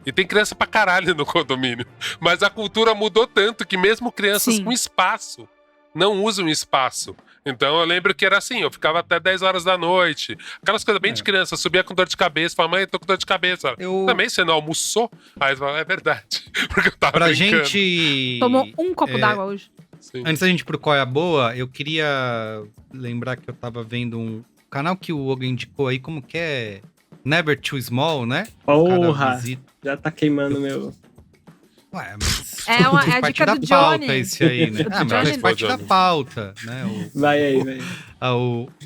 Speaker 5: E tem criança pra caralho no condomínio. Mas a cultura mudou tanto que mesmo crianças
Speaker 3: Sim.
Speaker 5: com espaço não usam espaço. Então eu lembro que era assim, eu ficava até 10 horas da noite. Aquelas coisas bem de criança, subia com dor de cabeça, falava, mãe, eu tô com dor de cabeça. Também você não almoçou? Aí você fala, é verdade. Porque eu tava
Speaker 2: Pra
Speaker 5: brincando.
Speaker 2: gente...
Speaker 3: Tomou um copo d'água hoje.
Speaker 5: Sim.
Speaker 2: Antes da gente ir pro Qual é a Boa, eu queria lembrar que eu tava vendo um canal que o Hugo indicou aí, como que é? Never Too Small, né? O cara
Speaker 6: Porra!
Speaker 2: visita-
Speaker 6: Já tá queimando meu...
Speaker 2: Ué, mas
Speaker 3: É a
Speaker 2: faz parte
Speaker 3: dica
Speaker 2: da
Speaker 3: do
Speaker 2: pauta
Speaker 3: Johnny.
Speaker 2: esse aí, né?
Speaker 3: Do
Speaker 2: Mas
Speaker 3: Johnny.
Speaker 2: faz parte da pauta, né?
Speaker 6: Vai aí, vai aí.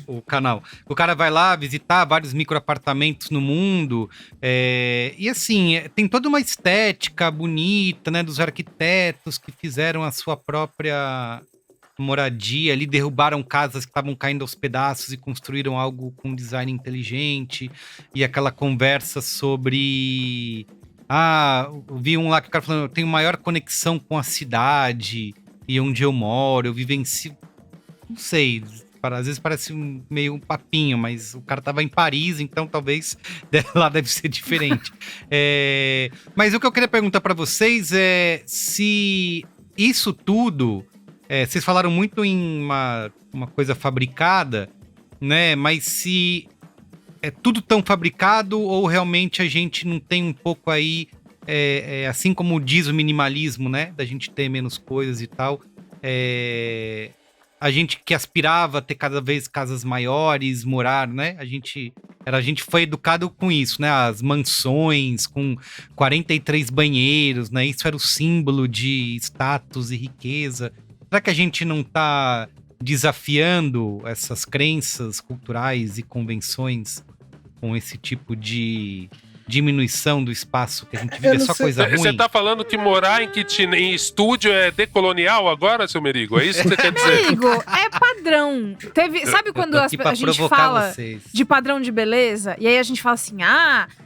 Speaker 2: O canal. O cara vai lá visitar vários microapartamentos no mundo, e assim, tem toda uma estética bonita, né, dos arquitetos que fizeram a sua própria moradia ali, derrubaram casas que estavam caindo aos pedaços e construíram algo com design inteligente, e aquela conversa sobre... eu vi um lá que o cara falando, eu tenho maior conexão com a cidade e onde eu moro, eu vivencio... Não sei, às vezes parece meio um papinho, mas o cara tava em Paris, então talvez lá deve ser diferente. Mas o que eu queria perguntar pra vocês é se isso tudo... vocês falaram muito em uma coisa fabricada, né? Mas se é tudo tão fabricado ou realmente a gente não tem um pouco aí, assim como diz o minimalismo, né? Da gente ter menos coisas e tal. A gente que aspirava a ter cada vez casas maiores, morar, né? A gente foi educado com isso, né? As mansões com 43 banheiros, né? Isso era o símbolo de status e riqueza. Será que a gente não tá desafiando essas crenças culturais e convenções com esse tipo de diminuição do espaço que a gente vive? É só coisa ruim?
Speaker 5: Você tá falando que morar em estúdio é decolonial agora, seu Merigo? É isso que você quer dizer?
Speaker 3: Amigo, é padrão. Sabe quando a gente fala de padrão de beleza? E aí a gente fala assim,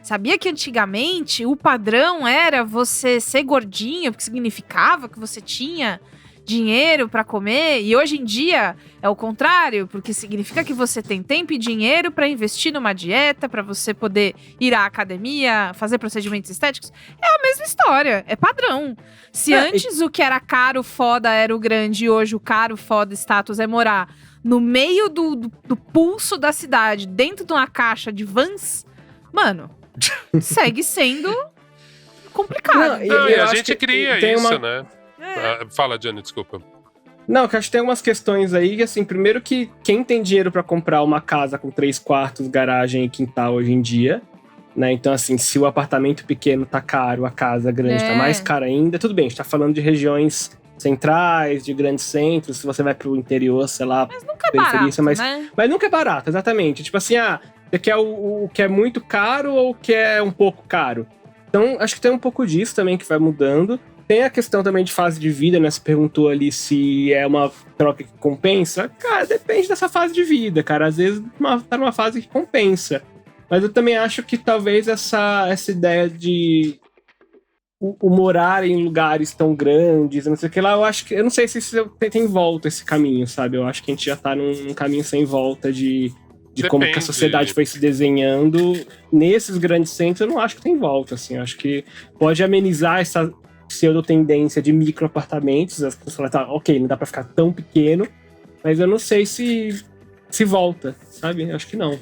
Speaker 3: sabia que antigamente o padrão era você ser gordinho, porque significava que você tinha dinheiro pra comer, e hoje em dia é o contrário, porque significa que você tem tempo e dinheiro pra investir numa dieta, pra você poder ir à academia, fazer procedimentos estéticos. É a mesma história, é padrão. Se antes o que era caro, foda, era o grande, e hoje o caro, foda, status é morar no meio do pulso da cidade, dentro de uma caixa de Vans, mano, segue sendo complicado.
Speaker 5: Não, e a gente cria isso, né? Fala, Johnny, desculpa.
Speaker 6: Não, que eu acho que tem algumas questões aí, que assim, primeiro que quem tem dinheiro pra comprar uma casa com 3 quartos, garagem e quintal hoje em dia, né? Então, assim, se o apartamento pequeno tá caro, a casa grande tá mais cara ainda, tudo bem, a gente tá falando de regiões centrais, de grandes centros, se você vai pro interior, sei lá,
Speaker 3: mas nunca é barato, né?
Speaker 6: Mas nunca é barato, exatamente. Tipo assim, você quer o que é muito caro ou o que é um pouco caro? Então, acho que tem um pouco disso também que vai mudando. Tem a questão também de fase de vida, né? Você perguntou ali se é uma troca que compensa. Cara, depende dessa fase de vida, cara. Às vezes tá numa fase que compensa. Mas eu também acho que talvez essa ideia de o morar em lugares tão grandes, não sei o que lá, eu não sei se tem volta esse caminho, sabe? Eu acho que a gente já tá num caminho sem volta de como que a sociedade foi se desenhando. Nesses grandes centros, eu não acho que tem volta, assim. Eu acho que pode amenizar essa pseudo-tendência de micro-apartamentos. As pessoas falam, ok, não dá pra ficar tão pequeno, mas eu não sei se volta, sabe? Eu acho que não.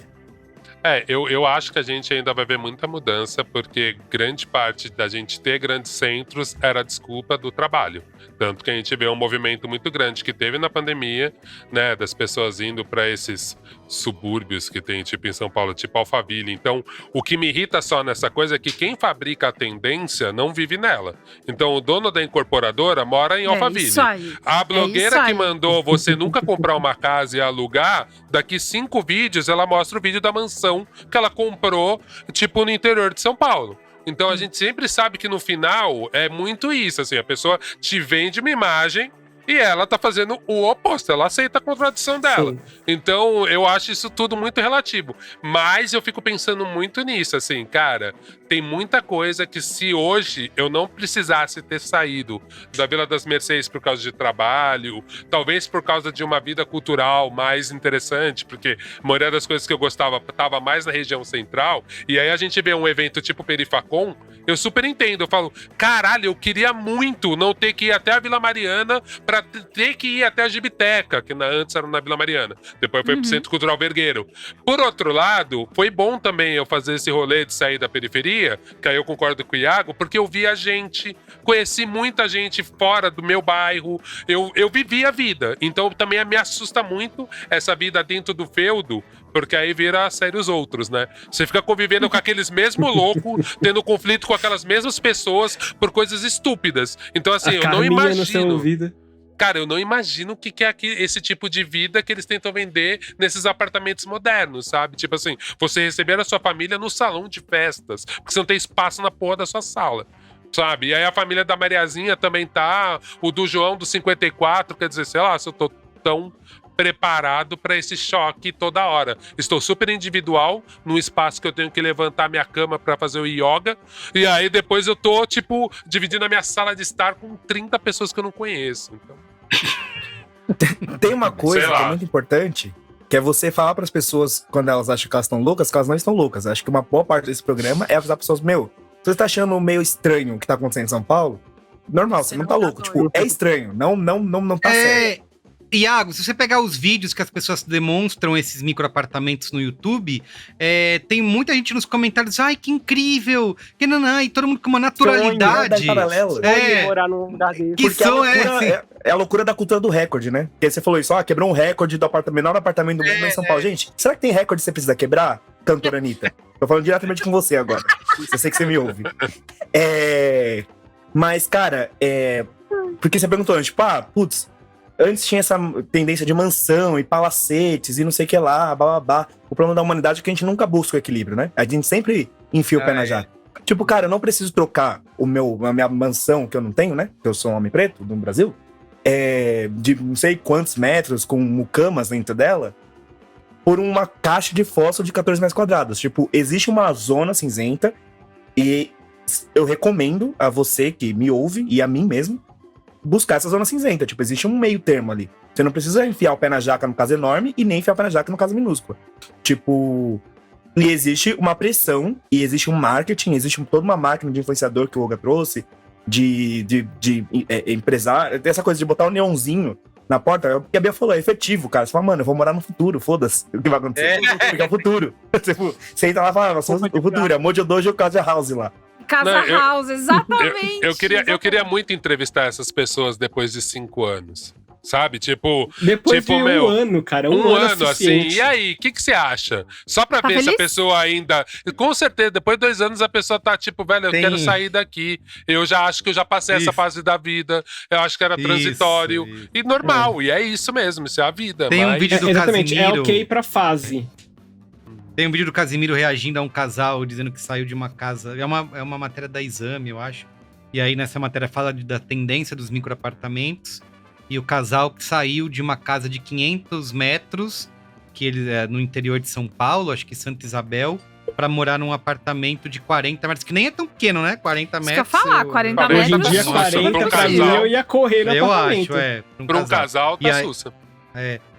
Speaker 5: Eu acho que a gente ainda vai ver muita mudança, porque grande parte da gente ter grandes centros era a desculpa do trabalho. Tanto que a gente vê um movimento muito grande que teve na pandemia, né, das pessoas indo para esses subúrbios que tem, tipo, em São Paulo, tipo Alphaville. Então, o que me irrita só nessa coisa é que quem fabrica a tendência não vive nela. Então, o dono da incorporadora mora em Alphaville.
Speaker 3: Isso aí.
Speaker 5: A blogueira
Speaker 3: isso
Speaker 5: que
Speaker 3: aí.
Speaker 5: mandou você nunca comprar uma casa e alugar, daqui 5 vídeos ela mostra o vídeo da mansão que ela comprou, tipo, no interior de São Paulo. Então a gente sempre sabe que no final é muito isso, assim, a pessoa te vende uma imagem e ela tá fazendo o oposto, ela aceita a contradição dela.
Speaker 6: Sim.
Speaker 5: Então eu acho isso tudo muito relativo. Mas eu fico pensando muito nisso, assim, cara, tem muita coisa que se hoje eu não precisasse ter saído da Vila das Mercês por causa de trabalho, talvez por causa de uma vida cultural mais interessante, porque a maioria das coisas que eu gostava estava mais na região central, e aí a gente vê um evento tipo Perifacon, eu super entendo, eu falo, caralho, eu queria muito não ter que ir até a Vila Mariana pra ter que ir até a Gibiteca, que antes era na Vila Mariana, depois foi pro Centro Cultural Vergueiro. Por outro lado, foi bom também eu fazer esse rolê de sair da periferia, que aí eu concordo com o Iago, porque eu vi a gente, conheci muita gente fora do meu bairro, eu vivi a vida, então também me assusta muito essa vida dentro do feudo, porque aí vira a série Os Outros, né? Você fica convivendo com aqueles mesmos loucos, tendo conflito com aquelas mesmas pessoas por coisas estúpidas. Então, assim, eu não
Speaker 6: Carminha no seu
Speaker 5: imagino.
Speaker 6: ouvido.
Speaker 5: Cara, eu não imagino o que é esse tipo de vida que eles tentam vender nesses apartamentos modernos, sabe? Tipo assim, você receber a sua família no salão de festas, porque você não tem espaço na porra da sua sala. Sabe? E aí a família da Mariazinha também tá, o do João do 54, quer dizer, sei lá, se eu tô tão preparado para esse choque toda hora. Estou super individual, num espaço que eu tenho que levantar minha cama para fazer o yoga, e aí depois eu tô, tipo, dividindo a minha sala de estar com 30 pessoas que eu não conheço. Então...
Speaker 4: Tem uma coisa
Speaker 5: Sei
Speaker 4: que é
Speaker 5: lá.
Speaker 4: muito importante, que é você falar para as pessoas, quando elas acham que elas estão loucas, que elas não estão loucas. Acho que uma boa parte desse programa é avisar as pessoas, meu, se você tá achando meio estranho o que tá acontecendo em São Paulo, normal, você não tá louco. Tipo, é estranho, não tá certo.
Speaker 2: Iago, se você pegar os vídeos que as pessoas demonstram esses microapartamentos no YouTube, tem muita gente nos comentários, ai, que incrível, que nanã, e todo mundo com uma naturalidade.
Speaker 4: Paralelo.
Speaker 7: Morar num lugar desse.
Speaker 2: Que
Speaker 4: Porque
Speaker 2: som
Speaker 4: é a loucura da cultura do recorde, né? Porque você falou isso, quebrou um recorde do menor apartamento do mundo em São Paulo. Gente, será que tem recorde que você precisa quebrar, cantora Anitta? Tô falando diretamente com você agora. Eu sei que você me ouve. Mas, cara, porque você perguntou, tipo, putz, antes tinha essa tendência de mansão e palacetes e não sei o que lá, blá blá blá. O problema da humanidade é que a gente nunca busca o equilíbrio, né? A gente sempre enfia o pé na jaca. Tipo, cara, eu não preciso trocar a minha mansão, que eu não tenho, né? Que eu sou um homem preto no Brasil, de não sei quantos metros, com mucamas dentro dela, por uma caixa de fósforo de 14 metros quadrados. Tipo, existe uma zona cinzenta e eu recomendo a você que me ouve e a mim mesmo buscar essa zona cinzenta. Tipo, existe um meio termo ali. Você não precisa enfiar o pé na jaca no caso enorme e nem enfiar o pé na jaca no caso minúsculo. Tipo, e existe uma pressão, e existe um marketing, existe toda uma máquina de influenciador que o Olga trouxe, de empresário, essa coisa de botar um neonzinho na porta, o que a Bia falou, é efetivo, cara. Você fala, mano, eu vou morar no futuro, foda-se o que vai acontecer. Porque é o futuro. Você entra lá e fala, nós somos o futuro, é Mojo Dojo Casa House lá.
Speaker 3: Casa House, exatamente.
Speaker 5: Eu queria muito entrevistar essas pessoas depois de 5 anos. Sabe? Tipo.
Speaker 6: Depois de um ano, cara. Um ano
Speaker 5: assim. E aí, o que você acha? Só pra ver
Speaker 3: feliz?
Speaker 5: se a pessoa ainda. Com certeza, depois de 2 anos, a pessoa tá tipo, velho, eu quero sair daqui. Eu já acho que eu já passei essa fase da vida. Eu acho que era transitório.
Speaker 2: Isso.
Speaker 5: E normal. E é isso mesmo, isso é a vida.
Speaker 2: Tem um vídeo do
Speaker 6: exatamente,
Speaker 2: Casimiro.
Speaker 6: é ok pra fase.
Speaker 2: Tem um vídeo do Casimiro reagindo a um casal, dizendo que saiu de uma casa. É uma matéria da Exame, eu acho. E aí, nessa matéria, fala da tendência dos microapartamentos. E o casal que saiu de uma casa de 500 metros, que ele é no interior de São Paulo, acho que Santa Isabel, pra morar num apartamento de 40 metros, que nem é tão pequeno, né? 40 metros.
Speaker 3: Isso que eu ia falar, 40
Speaker 5: Hoje
Speaker 6: Hoje em
Speaker 3: metros.
Speaker 6: dia,
Speaker 5: Nossa,
Speaker 6: 40
Speaker 5: pra um
Speaker 6: pra mim,
Speaker 5: casal.
Speaker 6: eu ia correr no
Speaker 2: Eu
Speaker 6: apartamento.
Speaker 2: acho,
Speaker 5: Pra um casal, tá
Speaker 2: E aí-
Speaker 5: sussa.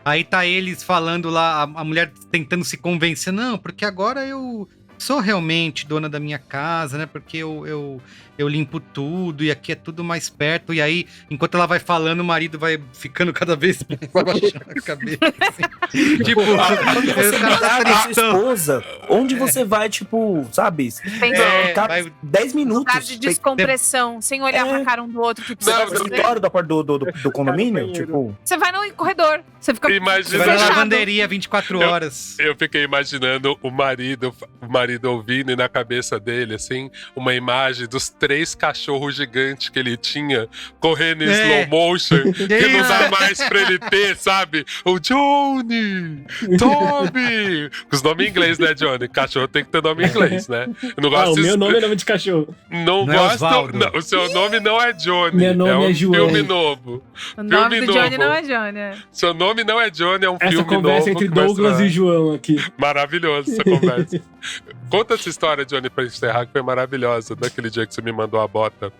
Speaker 2: Aí tá eles falando lá, a mulher tentando se convencer, não, porque agora eu sou realmente dona da minha casa, né? Porque eu limpo tudo e aqui é tudo mais perto. E aí, enquanto ela vai falando, o marido vai ficando cada vez mais abaixando a cabeça. Assim. Tipo,
Speaker 4: Quando você
Speaker 2: o cara tá
Speaker 4: trata a sua
Speaker 2: tristão.
Speaker 4: esposa, onde você vai, tipo, sabe? Ficar
Speaker 2: vai-
Speaker 4: 10 minutos.
Speaker 3: Lugar de descompressão, sem olhar pra cara um do outro. Que
Speaker 4: Você vai
Speaker 3: precisa
Speaker 4: no
Speaker 3: fazer.
Speaker 4: escritório da porta do condomínio?
Speaker 6: banheiro.
Speaker 4: Tipo,
Speaker 3: Você vai no corredor, você fica
Speaker 5: Imagina-
Speaker 2: Você vai na
Speaker 3: fechado.
Speaker 2: lavanderia 24 horas.
Speaker 5: Eu fiquei imaginando o marido ouvindo e na cabeça dele, assim, uma imagem dos 3 cachorros gigantes que ele tinha correndo em slow motion, que não dá mais pra ele ter, sabe? O Johnny, Toby, com os nomes em inglês, né, Johnny? Cachorro tem que ter nome em inglês, né? Eu não
Speaker 6: Ah,
Speaker 5: gosto
Speaker 6: o meu nome é nome de cachorro.
Speaker 5: Não
Speaker 2: Não é
Speaker 5: gosto.
Speaker 2: Osvaldo.
Speaker 5: Não, o seu nome não é Johnny.
Speaker 6: Meu nome
Speaker 5: um
Speaker 6: é João.
Speaker 5: filme novo.
Speaker 3: O nome
Speaker 5: Filme
Speaker 3: do Johnny
Speaker 5: novo.
Speaker 3: não é Johnny. É.
Speaker 5: Seu nome não é Johnny, é um
Speaker 6: Essa
Speaker 5: filme
Speaker 6: conversa
Speaker 5: novo.
Speaker 6: entre
Speaker 5: que vai
Speaker 6: Douglas
Speaker 5: estrear.
Speaker 6: e João aqui.
Speaker 5: Maravilhoso essa conversa. Conta essa história, Johnny, pra encerrar, que foi maravilhosa. Daquele dia que você me mandou a bota.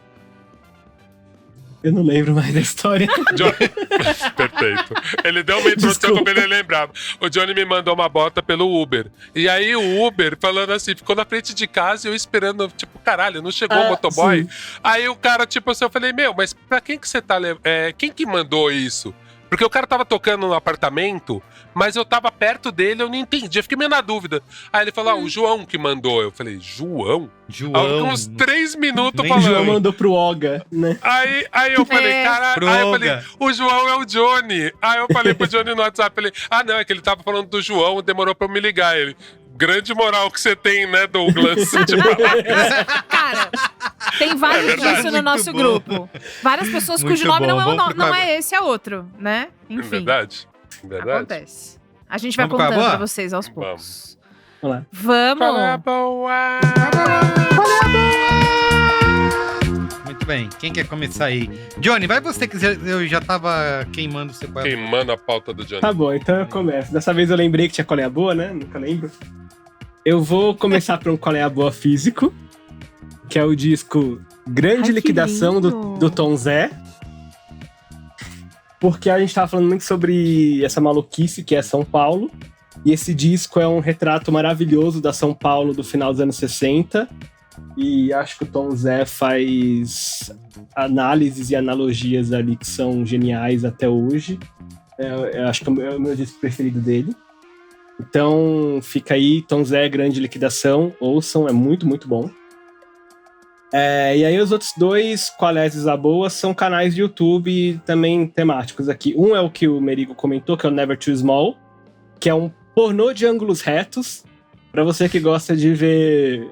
Speaker 6: Eu não lembro mais da história.
Speaker 5: Perfeito. Ele deu uma introdução
Speaker 6: Desculpa.
Speaker 5: como ele lembrava. O Johnny me mandou uma bota pelo Uber. E aí o Uber, falando assim, ficou na frente de casa e eu esperando, tipo, caralho, não chegou o motoboy.
Speaker 6: sim.
Speaker 5: Aí o cara, tipo assim, eu falei, meu, mas pra quem que você tá levando? Quem que mandou isso? Porque o cara tava tocando no apartamento, mas eu tava perto dele, eu não entendi, eu fiquei meio na dúvida. Aí ele falou, o João que mandou. Eu falei, João? Aí eu fiquei
Speaker 2: João.
Speaker 5: uns 3 minutos
Speaker 2: Nem
Speaker 6: O João
Speaker 5: falando.
Speaker 6: mandou pro Olga, né?
Speaker 5: Aí eu falei, caralho. Aí eu falei,
Speaker 2: Droga.
Speaker 5: o João é o Johnny. Aí eu falei pro Johnny no WhatsApp, falei, não, é que ele tava falando do João, demorou pra eu me ligar. Ele, grande moral que você tem, né, Douglas? Tipo,
Speaker 3: Cara, tem vários
Speaker 5: verdade.
Speaker 3: disso no
Speaker 2: Muito
Speaker 3: nosso
Speaker 2: bom.
Speaker 3: grupo. Várias pessoas
Speaker 2: Muito
Speaker 3: cujo nome
Speaker 2: bom.
Speaker 3: não é,
Speaker 2: Vamos
Speaker 3: não
Speaker 2: pra-
Speaker 3: é esse, é outro, né? Enfim,
Speaker 5: verdade. Verdade.
Speaker 3: acontece. A gente vai
Speaker 2: Vamos pra
Speaker 3: contando
Speaker 2: boa?
Speaker 3: pra vocês aos poucos.
Speaker 6: Vamos lá.
Speaker 5: Qual é a
Speaker 3: Vamos!
Speaker 5: boa?
Speaker 2: Muito bem. Quem quer começar aí? Johnny, vai você que eu já tava queimando o seu quadro.
Speaker 5: Queimando a pauta do Johnny.
Speaker 6: Tá bom, então eu começo. Dessa vez eu lembrei que tinha Qual é a Boa, né? Nunca lembro. Eu vou começar por um Qual é a Boa físico, que é o disco Grande
Speaker 3: Ai, que
Speaker 6: Liquidação
Speaker 3: lindo.
Speaker 6: do Tom Zé. Porque a gente tava falando muito sobre essa maluquice que é São Paulo. E esse disco é um retrato maravilhoso da São Paulo do final dos anos 60. E acho que o Tom Zé faz análises e analogias ali que são geniais até hoje. Eu acho que é o meu disco preferido dele. Então fica aí, Tom Zé, Grande Liquidação. Ouçam, é muito, muito bom. E aí os outros dois, Qualézios a Boa, são canais de YouTube também temáticos aqui. Um é o que o Merigo comentou, que é o Never Too Small, que é um pornô de ângulos retos, pra você que gosta de ver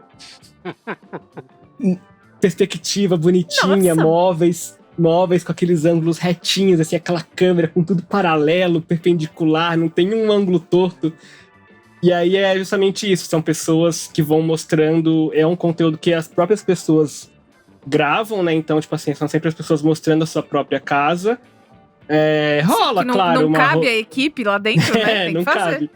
Speaker 6: perspectiva bonitinha,
Speaker 3: Nossa.
Speaker 6: móveis com aqueles ângulos retinhos, assim, aquela câmera com tudo paralelo, perpendicular, não tem um ângulo torto. E aí é justamente isso, são pessoas que vão mostrando, é um conteúdo que as próprias pessoas gravam, né? Então, tipo assim, são sempre as pessoas mostrando a sua própria casa. Rola,
Speaker 3: Que não,
Speaker 6: claro,
Speaker 3: não
Speaker 6: uma
Speaker 3: cabe a equipe lá dentro, né? Tem
Speaker 6: não
Speaker 3: que fazer.
Speaker 6: cabe.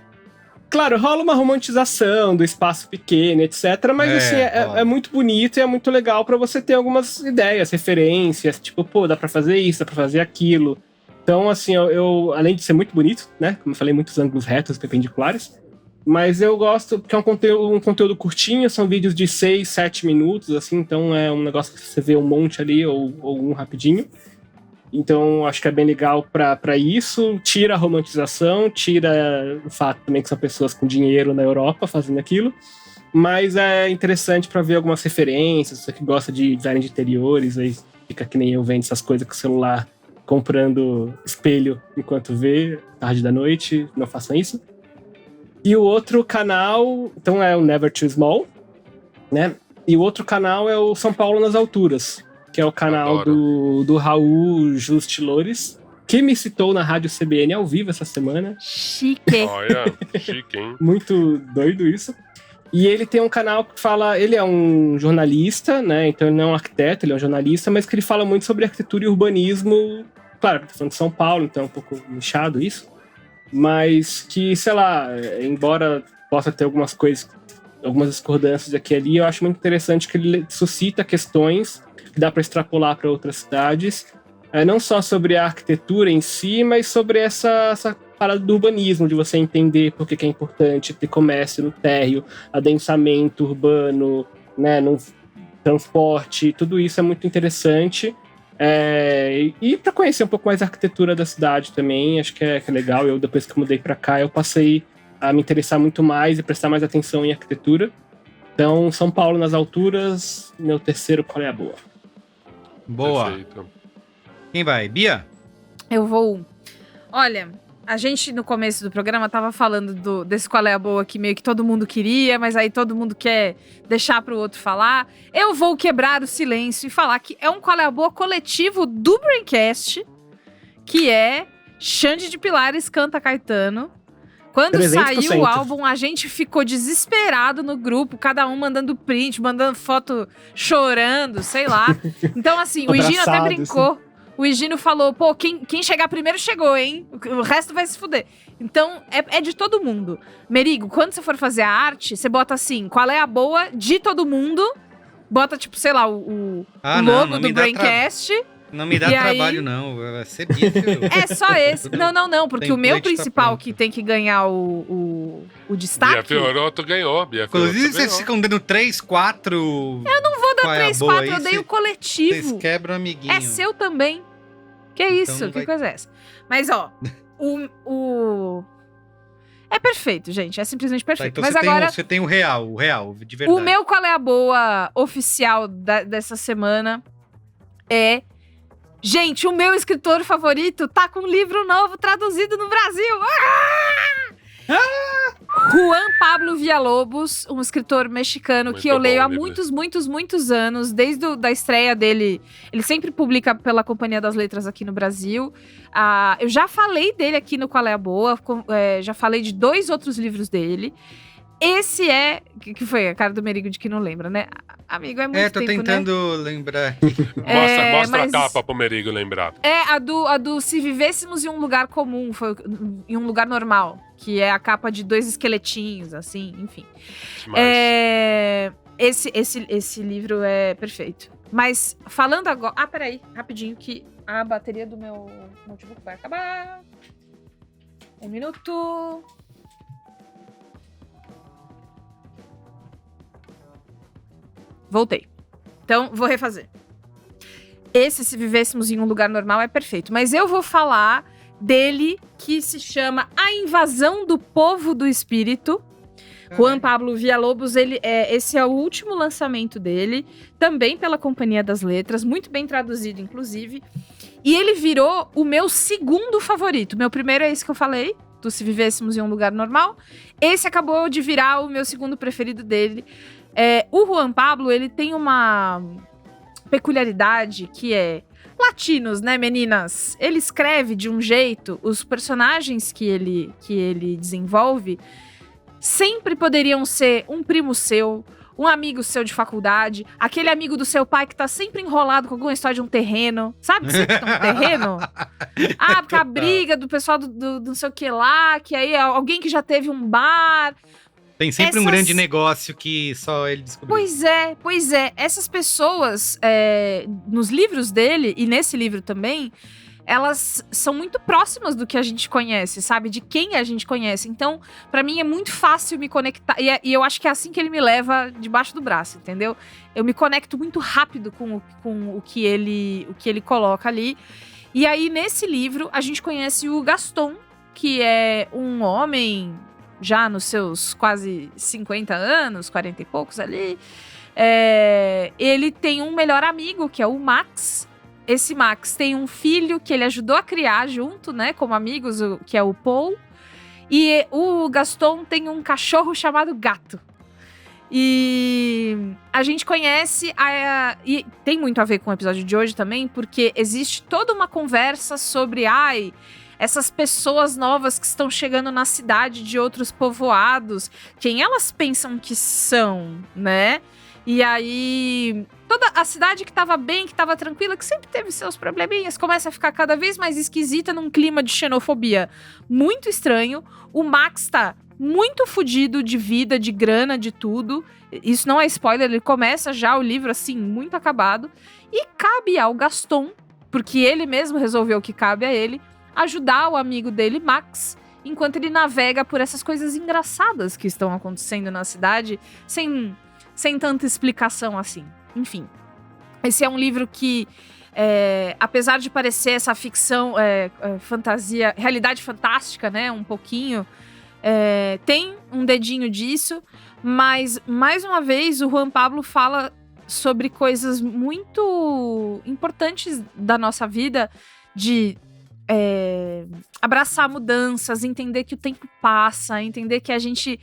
Speaker 6: Claro, rola uma romantização do espaço pequeno, etc. Mas assim,
Speaker 2: rola.
Speaker 6: é muito bonito e é muito legal pra você ter algumas ideias, referências, tipo, pô, dá pra fazer isso, dá pra fazer aquilo. Então, assim, eu além de ser muito bonito, né? Como eu falei, muitos ângulos retos, perpendiculares. Mas eu gosto, porque é um conteúdo curtinho, são vídeos de 6, 7 minutos, assim, então é um negócio que você vê um monte ali, ou um rapidinho. Então, acho que é bem legal pra isso. Tira a romantização, tira o fato também que são pessoas com dinheiro na Europa fazendo aquilo. Mas é interessante pra ver algumas referências, você que gosta de design de interiores, aí fica que nem eu vendo essas coisas com o celular, comprando espelho enquanto vê, tarde da noite, não façam isso. E o outro canal, então é o Never Too Small, né? E o outro canal é o São Paulo nas Alturas, que é o canal do Raul Justilores, que me citou na Rádio CBN ao vivo essa semana.
Speaker 3: Chique.
Speaker 5: Olha, chique, hein?
Speaker 6: Muito doido isso. E ele tem um canal que fala... Ele é um jornalista, né? Então ele não é um arquiteto, ele é um jornalista, mas que ele fala muito sobre arquitetura e urbanismo. Claro, tá falando de São Paulo, então é um pouco nichado isso. Mas que, sei lá, embora possa ter algumas coisas, algumas discordâncias aqui e ali, eu acho muito interessante que ele suscita questões que dá para extrapolar para outras cidades, não só sobre a arquitetura em si, mas sobre essa parada do urbanismo, de você entender por que é importante ter comércio no térreo, adensamento urbano, né, no transporte, tudo isso é muito interessante. E para conhecer um pouco mais a arquitetura da cidade também, acho que é legal. Eu, depois que eu mudei para cá, eu passei a me interessar muito mais e prestar mais atenção em arquitetura. Então, São Paulo nas alturas, meu terceiro Qual é a Boa?
Speaker 2: Boa.
Speaker 5: Perfeito.
Speaker 2: Quem vai? Bia?
Speaker 3: Eu vou... Olha, a gente no começo do programa tava falando desse Qual é a Boa que meio que todo mundo queria, mas aí todo mundo quer deixar pro outro falar. Eu vou quebrar o silêncio e falar que é um Qual é a Boa coletivo do Braincast, que é Xande de Pilares canta Caetano. Quando
Speaker 6: 300%.
Speaker 3: saiu o álbum, a gente ficou desesperado no grupo, cada um mandando print, mandando foto chorando, sei lá. Então, assim, o Higino até
Speaker 6: Abraçado,
Speaker 3: brincou. O Higino falou, pô, quem chegar primeiro chegou, hein? O resto vai se fuder. Então, é de todo mundo. Merigo, quando você for fazer a arte, você bota assim, Qual é a Boa de todo mundo. Bota, tipo, sei lá, o logo do Braincast.
Speaker 2: Não me dá
Speaker 3: E
Speaker 2: trabalho,
Speaker 3: aí-
Speaker 2: não. Vai ser Bia. Filho.
Speaker 3: É só esse. Não, porque o meu
Speaker 2: Template tá
Speaker 3: principal
Speaker 2: pronto.
Speaker 3: que tem que ganhar o
Speaker 5: Bia
Speaker 3: destaque...
Speaker 5: Fiorotto ganhou. Bia
Speaker 2: Inclusive,
Speaker 5: Fiorotto
Speaker 2: vocês
Speaker 5: ganhou.
Speaker 2: ficam dando 3, 4... Eu não vou dar
Speaker 3: 3, 4, eu dei o coletivo.
Speaker 2: Vocês quebram amiguinho.
Speaker 3: É seu também. Que isso?
Speaker 2: não
Speaker 3: Que
Speaker 2: vai-
Speaker 3: coisa é essa? Mas, ó, É perfeito, gente. É simplesmente
Speaker 2: Tá,
Speaker 3: perfeito.
Speaker 2: então
Speaker 3: Mas
Speaker 2: você,
Speaker 3: agora,
Speaker 2: você tem o real, de verdade.
Speaker 3: o meu Qual é a Boa oficial dessa semana é... Gente, o meu escritor favorito tá com um livro novo traduzido no Brasil. Juan Pablo Villalobos, um escritor mexicano
Speaker 5: Muito
Speaker 3: que eu
Speaker 5: bom
Speaker 3: leio há
Speaker 5: o livro.
Speaker 3: muitos anos, desde a estreia dele. Ele sempre publica pela Companhia das Letras aqui no Brasil. Eu já falei dele aqui no Qual é a Boa, já falei de 2 outros livros dele. Esse que foi a cara do Merigo de que não lembra, né? Amigo, é muito
Speaker 2: tô
Speaker 3: tempo,
Speaker 2: tentando lembrar.
Speaker 5: Mostra
Speaker 3: mas-
Speaker 5: a capa pro Merigo lembrar.
Speaker 3: É, a do Se Vivêssemos em um Lugar Comum, foi em um lugar normal, que é a capa de 2 esqueletinhos, assim, enfim.
Speaker 5: Demais.
Speaker 3: Esse livro é perfeito. Mas falando agora... peraí, rapidinho, que a bateria do meu notebook vai acabar. 1 minuto. Voltei. Então, vou refazer. Esse, Se Vivêssemos em um Lugar Normal, é perfeito. Mas eu vou falar dele, que se chama A Invasão do Povo do Espírito. Juan Pablo Villalobos, esse é o último lançamento dele, também pela Companhia das Letras, muito bem traduzido, inclusive. E ele virou o meu segundo favorito. Meu primeiro é esse que eu falei, do Se Vivêssemos em um Lugar Normal. Esse acabou de virar o meu segundo preferido dele. O Juan Pablo, ele tem uma peculiaridade que é... Latinos, né, meninas? Ele escreve de um jeito, os personagens que ele desenvolve sempre poderiam ser um primo seu, um amigo seu de faculdade, aquele amigo do seu pai que tá sempre enrolado com alguma história de um terreno. Sabe que sempre tem um terreno? Porque a briga do pessoal do não sei o que lá, que aí alguém que já teve um bar...
Speaker 2: Tem sempre um grande negócio que só ele descobriu.
Speaker 3: Pois é. Essas pessoas, nos livros dele, e nesse livro também, elas são muito próximas do que a gente conhece, sabe? De quem a gente conhece. Então, pra mim, é muito fácil me conectar. E eu acho que é assim que ele me leva debaixo do braço, entendeu? Eu me conecto muito rápido com o que ele coloca ali. E aí, nesse livro, a gente conhece o Gaston, que é um homem... já nos seus quase 50 anos, 40 e poucos ali, ele tem um melhor amigo, que é o Max. Esse Max tem um filho que ele ajudou a criar junto, né, como amigos, que é o Paul. E o Gaston tem um cachorro chamado Gato. E a gente conhece, e tem muito a ver com o episódio de hoje também, porque existe toda uma conversa sobre, essas pessoas novas que estão chegando na cidade de outros povoados, quem elas pensam que são, né? E aí, toda a cidade que tava bem, que tava tranquila, que sempre teve seus probleminhas, começa a ficar cada vez mais esquisita num clima de xenofobia muito estranho. O Max tá muito fudido de vida, de grana, de tudo. Isso não é spoiler, ele começa já o livro assim, muito acabado. E cabe ao Gaston, porque ele mesmo resolveu que cabe a ele, ajudar o amigo dele, Max, enquanto ele navega por essas coisas engraçadas que estão acontecendo na cidade, sem tanta explicação assim. Enfim, esse é um livro que, apesar de parecer essa ficção, fantasia, realidade fantástica, né, um pouquinho, tem um dedinho disso, mas, mais uma vez, o Juan Pablo fala sobre coisas muito importantes da nossa vida, de abraçar mudanças, entender que o tempo passa, entender que a gente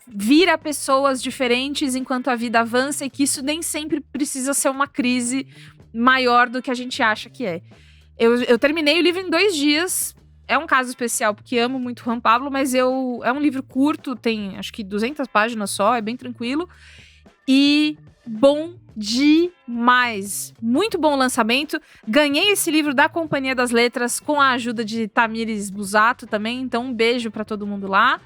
Speaker 3: vira pessoas diferentes enquanto a vida avança e que isso nem sempre precisa ser uma crise maior do que a gente acha que é. Eu terminei o livro em 2 dias. É um caso especial, porque amo muito Juan Pablo, mas é um livro curto, tem acho que 200 páginas só, é bem tranquilo. E bom demais. Muito bom lançamento. Ganhei esse livro da Companhia das Letras com a ajuda de Tamires Busato também, então um beijo pra todo mundo lá.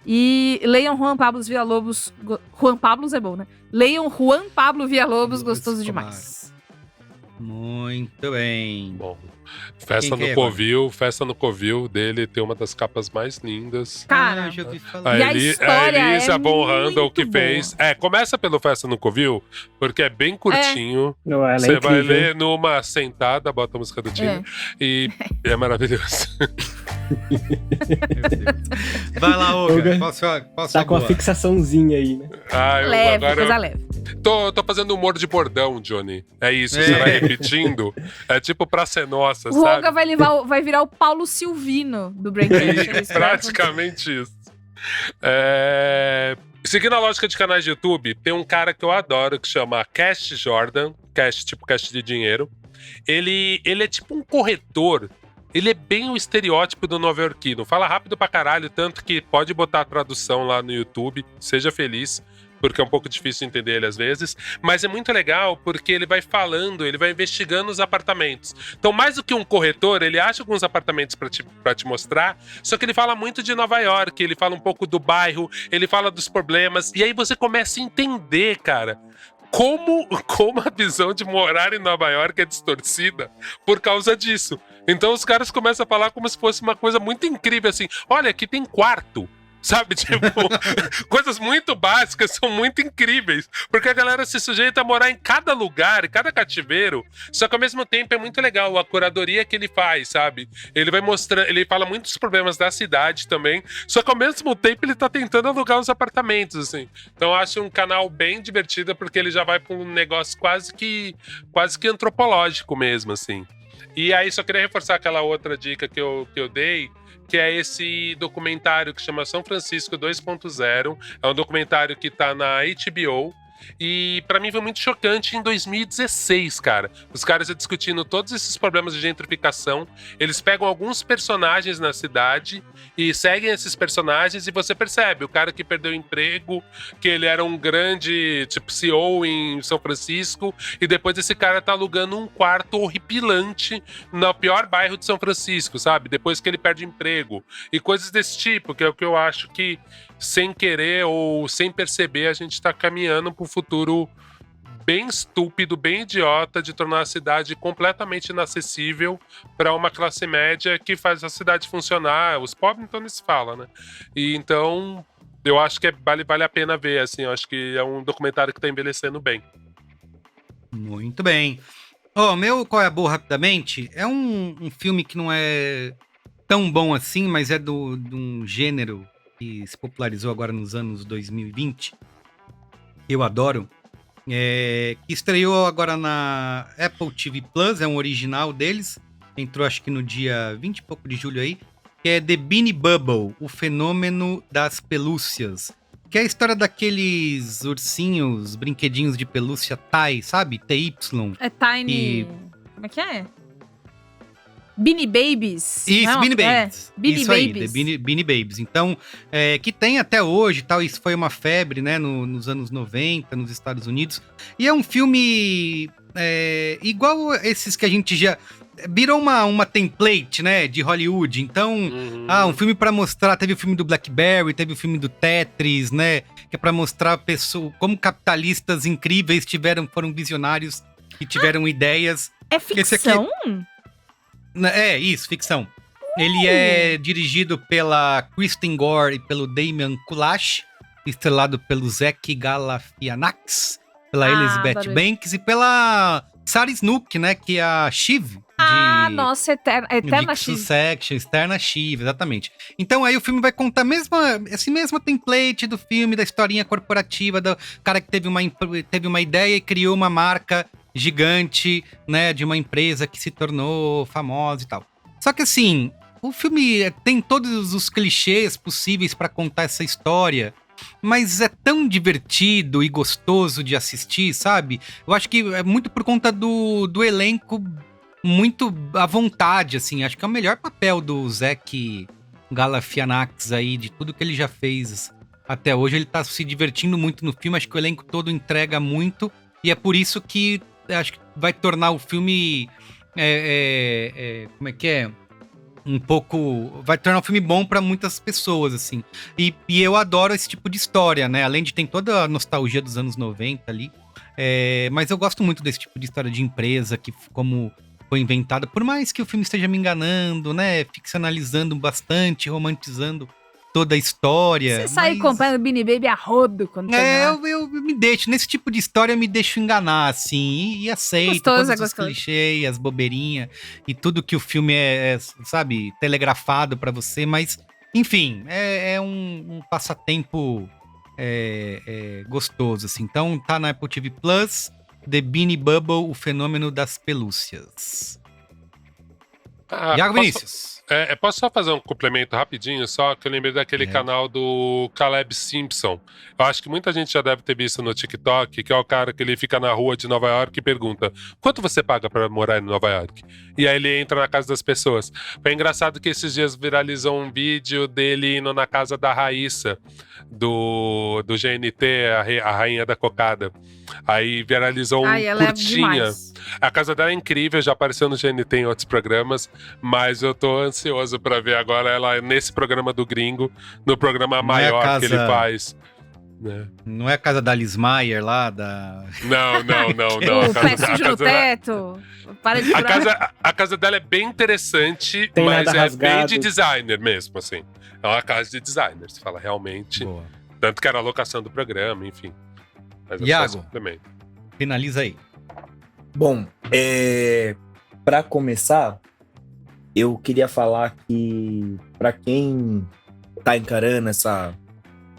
Speaker 3: E leiam Juan Pablo Villalobos. Juan Pablo é bom, né? Leiam Juan Pablo Villalobos, gostoso demais.
Speaker 2: Muito bem.
Speaker 5: Bom, Festa no Covil dele tem uma das capas mais lindas.
Speaker 3: Cara,
Speaker 2: já ouvi falar.
Speaker 3: E a história
Speaker 5: a Elisa
Speaker 3: é
Speaker 5: Von Randall
Speaker 3: muito
Speaker 5: que
Speaker 3: boa.
Speaker 5: fez. Começa pelo Festa no Covil, porque é bem curtinho.
Speaker 6: Não, ela é
Speaker 5: Você vai
Speaker 6: incrível.
Speaker 5: ler numa sentada, bota a música do time. E é maravilhoso.
Speaker 2: Vai lá, Olga.
Speaker 6: Olga,
Speaker 2: Posso
Speaker 6: Tá com uma fixaçãozinha aí, né?
Speaker 3: Leve, coisa leve.
Speaker 5: Tô fazendo humor de bordão, Johnny. É isso, você vai repetindo. É tipo pra ser nossa,
Speaker 3: O
Speaker 5: sabe?
Speaker 3: Olga vai virar o Paulo Silvino do Braincast.
Speaker 5: Praticamente isso. Seguindo a lógica de canais de YouTube, tem um cara que eu adoro que chama Cash Jordan. Cash, tipo cash de dinheiro. Ele é tipo um corretor. Ele é bem o estereótipo do nova-iorquino. Fala rápido pra caralho, tanto que pode botar a tradução lá no YouTube. Seja feliz, porque é um pouco difícil de entender ele às vezes. Mas é muito legal porque ele vai falando, ele vai investigando os apartamentos. Então, mais do que um corretor, ele acha alguns apartamentos pra te mostrar. Só que ele fala muito de Nova York, ele fala um pouco do bairro, ele fala dos problemas. E aí você começa a entender, cara, como a visão de morar em Nova York é distorcida por causa disso. Então os caras começam a falar como se fosse uma coisa muito incrível, assim, olha, aqui tem quarto, sabe? Tipo, coisas muito básicas são muito incríveis, porque a galera se sujeita a morar em cada lugar, em cada cativeiro, só que ao mesmo tempo é muito legal a curadoria que ele faz, sabe? Ele vai mostrando, ele fala muitos problemas da cidade também, só que ao mesmo tempo ele tá tentando alugar os apartamentos, assim. Então eu acho um canal bem divertido, porque ele já vai pra um negócio quase que antropológico mesmo, assim. E aí só queria reforçar aquela outra dica que eu dei, que é esse documentário que chama São Francisco 2.0. É um documentário que tá na HBO. E pra mim foi muito chocante em 2016, cara. Os caras discutindo todos esses problemas de gentrificação. Eles pegam alguns personagens na cidade e seguem esses personagens, e você percebe o cara que perdeu o emprego, que ele era um grande, tipo, CEO em São Francisco, e depois esse cara tá alugando um quarto horripilante no pior bairro de São Francisco, sabe? Depois que ele perde o emprego. E coisas desse tipo, que é o que eu acho que, sem querer ou sem perceber, a gente tá caminhando pro futuro bem estúpido, bem idiota, de tornar a cidade completamente inacessível para uma classe média que faz a cidade funcionar. Os pobres então nem se fala, né? E então eu acho que vale a pena ver, assim. Eu acho que é um documentário que tá envelhecendo bem.
Speaker 2: Muito bem. Meu Qual é a Boa, rapidamente, é um filme que não é tão bom assim, mas é de um gênero que se popularizou agora nos anos 2020. Eu adoro. Que estreou agora na Apple TV Plus, é um original deles. Entrou acho que no dia 20 e pouco de julho aí. Que é The Beanie Bubble, o fenômeno das pelúcias. Que é a história daqueles ursinhos, brinquedinhos de pelúcia TY, sabe? TY.
Speaker 3: É Tiny... Como é que é? Beanie Babies.
Speaker 2: Isso,
Speaker 3: não?
Speaker 2: Beanie Babies.
Speaker 3: Beanie
Speaker 2: Isso
Speaker 3: Babies.
Speaker 2: aí, Beanie Babies. Então, que tem até hoje, tal, isso foi uma febre, né, nos anos 90, nos Estados Unidos. E é um filme igual esses que a gente já... Virou uma template, né, de Hollywood. Então, um filme pra mostrar... Teve o filme do Blackberry, teve o filme do Tetris, né, que é pra mostrar como capitalistas incríveis foram visionários e tiveram ideias.
Speaker 3: É ficção?
Speaker 2: Isso, ficção. Ele é dirigido pela Kristen Gore e pelo Damian Kulash, estrelado pelo Zach Galifianakis, pela Elizabeth
Speaker 3: adorei.
Speaker 2: Banks e pela Sarah Snook, né, que é a Shiv
Speaker 3: Nossa, Eterna
Speaker 2: de
Speaker 3: Shiv.
Speaker 2: Succession, Externa Shiv, exatamente. Então aí o filme vai contar esse mesmo template do filme, da historinha corporativa, do cara que teve uma ideia e criou uma marca gigante, né, de uma empresa que se tornou famosa e tal. Só que assim, o filme tem todos os clichês possíveis pra contar essa história, mas é tão divertido e gostoso de assistir, sabe? Eu acho que é muito por conta do elenco muito à vontade, assim. Acho que é o melhor papel do Zach Galifianakis aí, de tudo que ele já fez até hoje. Ele tá se divertindo muito no filme, acho que o elenco todo entrega muito, e é por isso que acho que vai tornar o filme... como é que é? Um pouco... Vai tornar um filme bom pra muitas pessoas, assim. E eu adoro esse tipo de história, né? Além de ter toda a nostalgia dos anos 90 ali. Mas eu gosto muito desse tipo de história de empresa, que como foi inventada. Por mais que o filme esteja me enganando, né? Ficcionalizando bastante, romantizando toda a história.
Speaker 3: Você sai comprando Beanie Baby a rodo quando
Speaker 2: eu me deixo, nesse tipo de história eu me deixo enganar, assim, e aceito
Speaker 3: Gostoso,
Speaker 2: todos os
Speaker 3: gostoso.
Speaker 2: clichês, as bobeirinhas, e tudo que o filme sabe, telegrafado pra você, mas, enfim, é um passatempo gostoso, assim. Então tá na Apple TV Plus, The Beanie Bubble, o fenômeno das pelúcias. Iago Vinícius.
Speaker 5: Posso só fazer um complemento rapidinho, só que eu lembrei daquele canal do Caleb Simpson. Eu acho que muita gente já deve ter visto no TikTok, que é o cara que ele fica na rua de Nova York e pergunta: quanto você paga pra morar em Nova York? E aí ele entra na casa das pessoas. Foi engraçado que esses dias viralizou um vídeo dele indo na casa da Raíssa, do GNT, a rainha da cocada. Aí viralizou
Speaker 3: ela
Speaker 5: curtinha.
Speaker 3: É demais.
Speaker 5: A casa dela é incrível, já apareceu no GNT em outros programas, mas eu tô ansioso pra ver agora ela nesse programa do Gringo, no programa maior que ele faz. Né?
Speaker 2: Não é a casa da Liz Mayer lá, da...
Speaker 5: Não.
Speaker 3: O pé sujo no teto. Para de furar.
Speaker 5: A casa dela é bem interessante,
Speaker 6: Tem
Speaker 5: mas
Speaker 6: nada
Speaker 5: é
Speaker 6: rasgado.
Speaker 5: bem de designer mesmo, assim. É uma casa de designer, você fala realmente.
Speaker 2: Boa.
Speaker 5: Tanto que era a locação do programa, enfim. Mas
Speaker 2: Iago,
Speaker 5: também.
Speaker 2: finaliza aí.
Speaker 4: Bom, pra começar, eu queria falar que pra quem tá encarando essa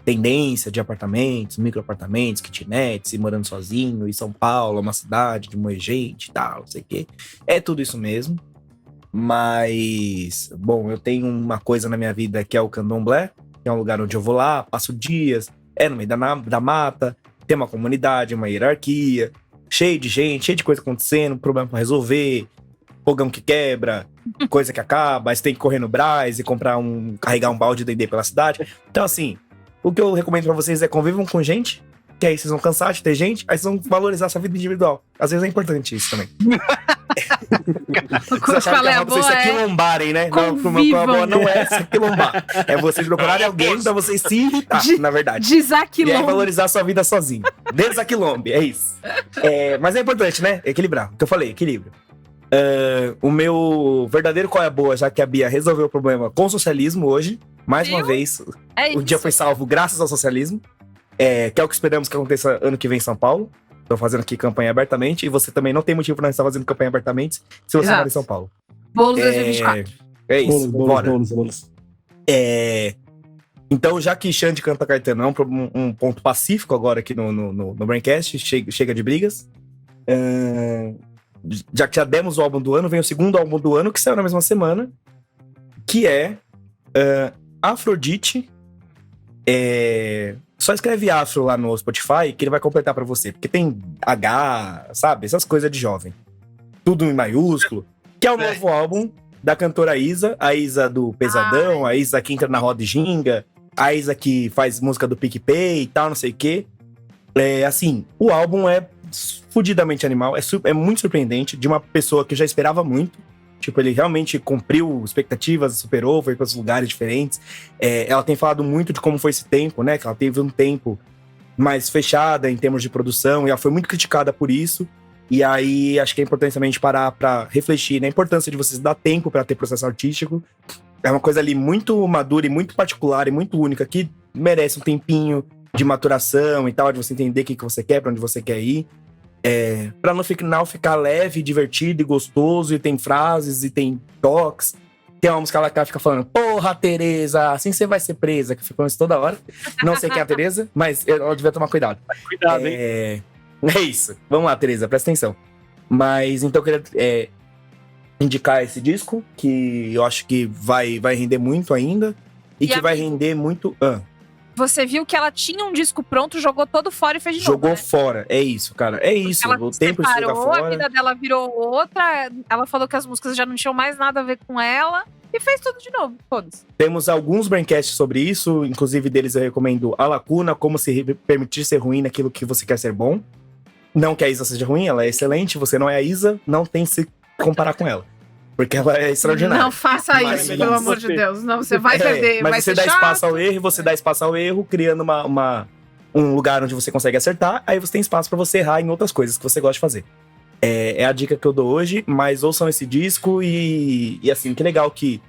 Speaker 4: tendência de apartamentos, microapartamentos, kitnets, e morando sozinho, e São Paulo é uma cidade de muita gente e tal, não sei o quê, é tudo isso mesmo. Mas, bom, eu tenho uma coisa na minha vida que é o Candomblé, que é um lugar onde eu vou lá, passo dias, no meio da mata, tem uma comunidade, uma hierarquia, cheio de gente, cheio de coisa acontecendo, problema pra resolver, fogão que quebra, coisa que acaba, aí você tem que correr no Brás e carregar um balde de Dendê pela cidade. Então, assim, o que eu recomendo pra vocês é convivam com gente, que aí vocês vão cansar de ter gente, aí vocês vão valorizar a sua vida individual. Às vezes é importante isso também. Vocês acharam que a vocês se aquilombarem, né?
Speaker 3: Convivam.
Speaker 4: Não é se aquilombar. É vocês procurarem alguém pra vocês se irritar, na verdade. E aí
Speaker 3: Desaquilombo.
Speaker 4: valorizar a sua vida sozinho. Desaquilombe, é isso. Mas é importante, né? Equilibrar. O que eu falei, equilíbrio. O meu verdadeiro qual é a boa, já que a Bia resolveu o problema com o socialismo hoje. Mais uma vez, o dia foi salvo graças ao socialismo. Que é o que esperamos que aconteça ano que vem em São Paulo. Tô fazendo aqui campanha abertamente. E você também não tem motivo pra não estar fazendo campanha abertamente se você mora em São Paulo.
Speaker 3: Bolo 2024.
Speaker 4: É isso, bora.
Speaker 6: Bônus.
Speaker 4: Então, já que Xande canta Caetano é um ponto pacífico agora aqui no Braincast, chega de brigas. Já que já demos o álbum do ano, vem o segundo álbum do ano, que saiu na mesma semana, que é Afrodite. Só escreve Afro lá no Spotify que ele vai completar pra você, porque tem H, sabe? Essas coisas de jovem. Tudo em maiúsculo. Que é o novo álbum da cantora Isa, a Isa do Pesadão, a Isa que entra na roda e ginga, a Isa que faz música do PicPay e tal, não sei o quê. Assim, o álbum é fudidamente animal, é muito surpreendente, de uma pessoa que eu já esperava muito. Tipo, ele realmente cumpriu expectativas, superou, foi para os lugares diferentes. Ela tem falado muito de como foi esse tempo, né? Que ela teve um tempo mais fechada em termos de produção, e ela foi muito criticada por isso. E aí, acho que é importante também a gente parar pra refletir na importância de vocês dar tempo pra ter processo artístico. É uma coisa ali muito madura e muito particular e muito única, que merece um tempinho de maturação e tal, de você entender o que você quer, pra onde você quer ir. Pra no final ficar leve, divertido e gostoso, e tem frases, e tem toques. Tem uma música lá que ela fica falando, porra, Tereza, assim você vai ser presa, que ficou isso toda hora. Não sei quem é a Tereza, mas eu devia tomar cuidado.
Speaker 6: Cuidado, hein?
Speaker 4: É isso. Vamos lá, Tereza, presta atenção. Mas então eu queria indicar esse disco, que eu acho que vai render muito ainda. E que vai render muito.
Speaker 3: Você viu que ela tinha um disco pronto, jogou todo fora e fez de novo,
Speaker 4: Jogou
Speaker 3: né?
Speaker 4: fora. É isso, cara. É isso.
Speaker 3: Ela
Speaker 4: O tempo se joga
Speaker 3: separou,
Speaker 4: fora.
Speaker 3: a vida dela virou outra. Ela falou que as músicas já não tinham mais nada a ver com ela. E fez tudo de novo, todos.
Speaker 4: Temos alguns braincasts sobre isso. Inclusive deles eu recomendo A Lacuna, Como se permitir ser ruim naquilo que você quer ser bom. Não que a Isa seja ruim, ela é excelente. Você não é a Isa, não tem que se comparar com ela. Porque ela é extraordinária.
Speaker 3: Não faça
Speaker 4: Mas
Speaker 3: isso,
Speaker 4: é
Speaker 3: pelo
Speaker 4: melhor
Speaker 3: amor
Speaker 6: você.
Speaker 3: de Deus. Não, você vai perder,
Speaker 4: Mas
Speaker 3: vai
Speaker 4: você
Speaker 3: ser
Speaker 4: dá
Speaker 3: chato.
Speaker 4: espaço ao erro, você dá espaço ao erro, criando um lugar onde você consegue acertar, aí você tem espaço pra você errar em outras coisas que você gosta de fazer. É a dica que eu dou hoje, mas ouçam esse disco e assim, que legal que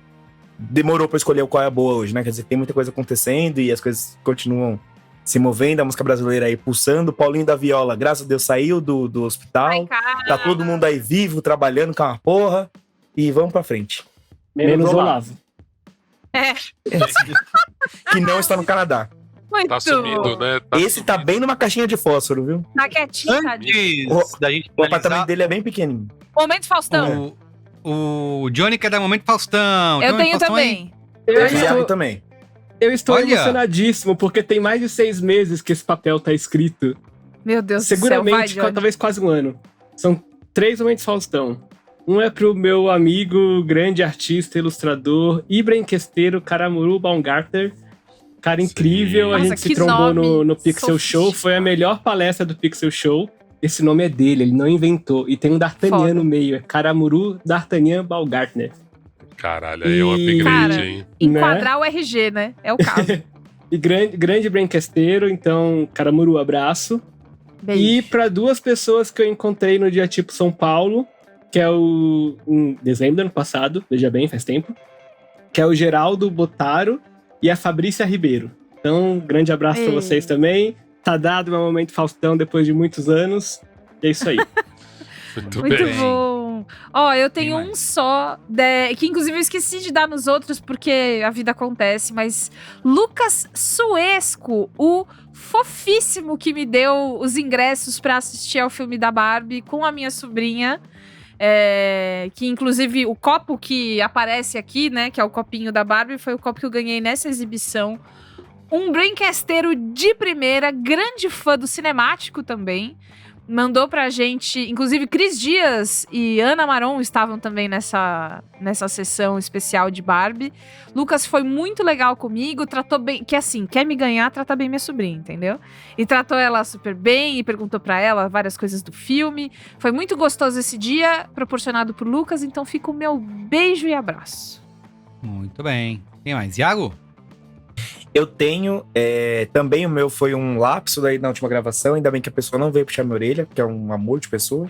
Speaker 4: demorou pra escolher qual é a boa hoje, né? Quer dizer, tem muita coisa acontecendo e as coisas continuam se movendo, a música brasileira aí pulsando. Paulinho da Viola, graças a Deus, saiu do hospital.
Speaker 3: Ai, cara.
Speaker 4: Tá todo mundo aí vivo, trabalhando com uma porra. E vamos pra frente.
Speaker 6: Menos Olavo.
Speaker 4: Que não está no Canadá.
Speaker 3: Muito.
Speaker 5: Tá sumido, né?
Speaker 4: Esse tá bem numa caixinha de fósforo, viu?
Speaker 3: Tá quietinho, tadinho.
Speaker 2: Antes da gente
Speaker 4: O apartamento
Speaker 2: finalizar,
Speaker 4: dele é bem pequenininho.
Speaker 3: Momento Faustão.
Speaker 2: o Johnny quer dar momento Faustão.
Speaker 3: Eu
Speaker 2: Johnny,
Speaker 3: tenho
Speaker 2: Faustão aí.
Speaker 3: também.
Speaker 6: Eu
Speaker 4: O Thiago
Speaker 6: estou,
Speaker 4: também.
Speaker 6: eu estou
Speaker 2: Olha.
Speaker 6: emocionadíssimo, porque tem mais de 6 meses que esse papel tá escrito.
Speaker 3: Meu Deus
Speaker 6: Seguramente,
Speaker 3: do céu, vai, Johnny.
Speaker 6: talvez quase um ano. São 3 momentos Faustão. Um é pro meu amigo, grande artista, ilustrador e brinquesteiro Karamuru Baumgartner. Cara incrível, a
Speaker 3: Nossa,
Speaker 6: gente se
Speaker 3: que
Speaker 6: trombou
Speaker 3: nome
Speaker 6: no Pixel Show. Foi a melhor palestra do Pixel Show. Esse nome é dele, ele não inventou. E tem um D'Artagnan
Speaker 3: Foda.
Speaker 6: no meio, é Karamuru D'Artagnan Baumgartner.
Speaker 5: Caralho, aí é um upgrade,
Speaker 3: Cara,
Speaker 5: hein?
Speaker 3: Enquadrar o RG, né? É o caso.
Speaker 6: E grande brinquesteiro, então, Karamuru, abraço.
Speaker 3: Beijo.
Speaker 6: E para 2 pessoas que eu encontrei no Dia Tipo São Paulo, que é em dezembro do ano passado, veja bem, faz tempo, que é o Geraldo Botaro e a Fabrícia Ribeiro. Então, grande abraço para
Speaker 3: Ei.
Speaker 6: vocês também. Tá dado meu momento Faustão depois de muitos anos. É isso aí.
Speaker 5: Muito
Speaker 3: Muito
Speaker 5: bem.
Speaker 3: bom. Ó, eu tenho
Speaker 2: Tem
Speaker 3: um só, que inclusive eu esqueci de dar nos outros porque a vida acontece, mas Lucas Suesco, o fofíssimo que me deu os ingressos pra assistir ao filme da Barbie com a minha sobrinha. Que inclusive o copo que aparece aqui, né, que é o copinho da Barbie, foi o copo que eu ganhei nessa exibição. Um braincasteiro de primeira, grande fã do cinemático também. Mandou pra gente, inclusive Cris Dias e Ana Maron estavam também nessa sessão especial de Barbie. Lucas foi muito legal comigo, tratou bem, que assim, quer me ganhar, trata bem minha sobrinha, entendeu? E tratou ela super bem e perguntou pra ela várias coisas do filme. Foi muito gostoso esse dia, proporcionado por Lucas, então fica o meu beijo e abraço.
Speaker 2: Muito bem. Tem mais? Iago?
Speaker 4: Eu tenho, também o meu foi um lapso daí na última gravação, ainda bem que a pessoa não veio puxar minha orelha, porque é um amor de pessoa.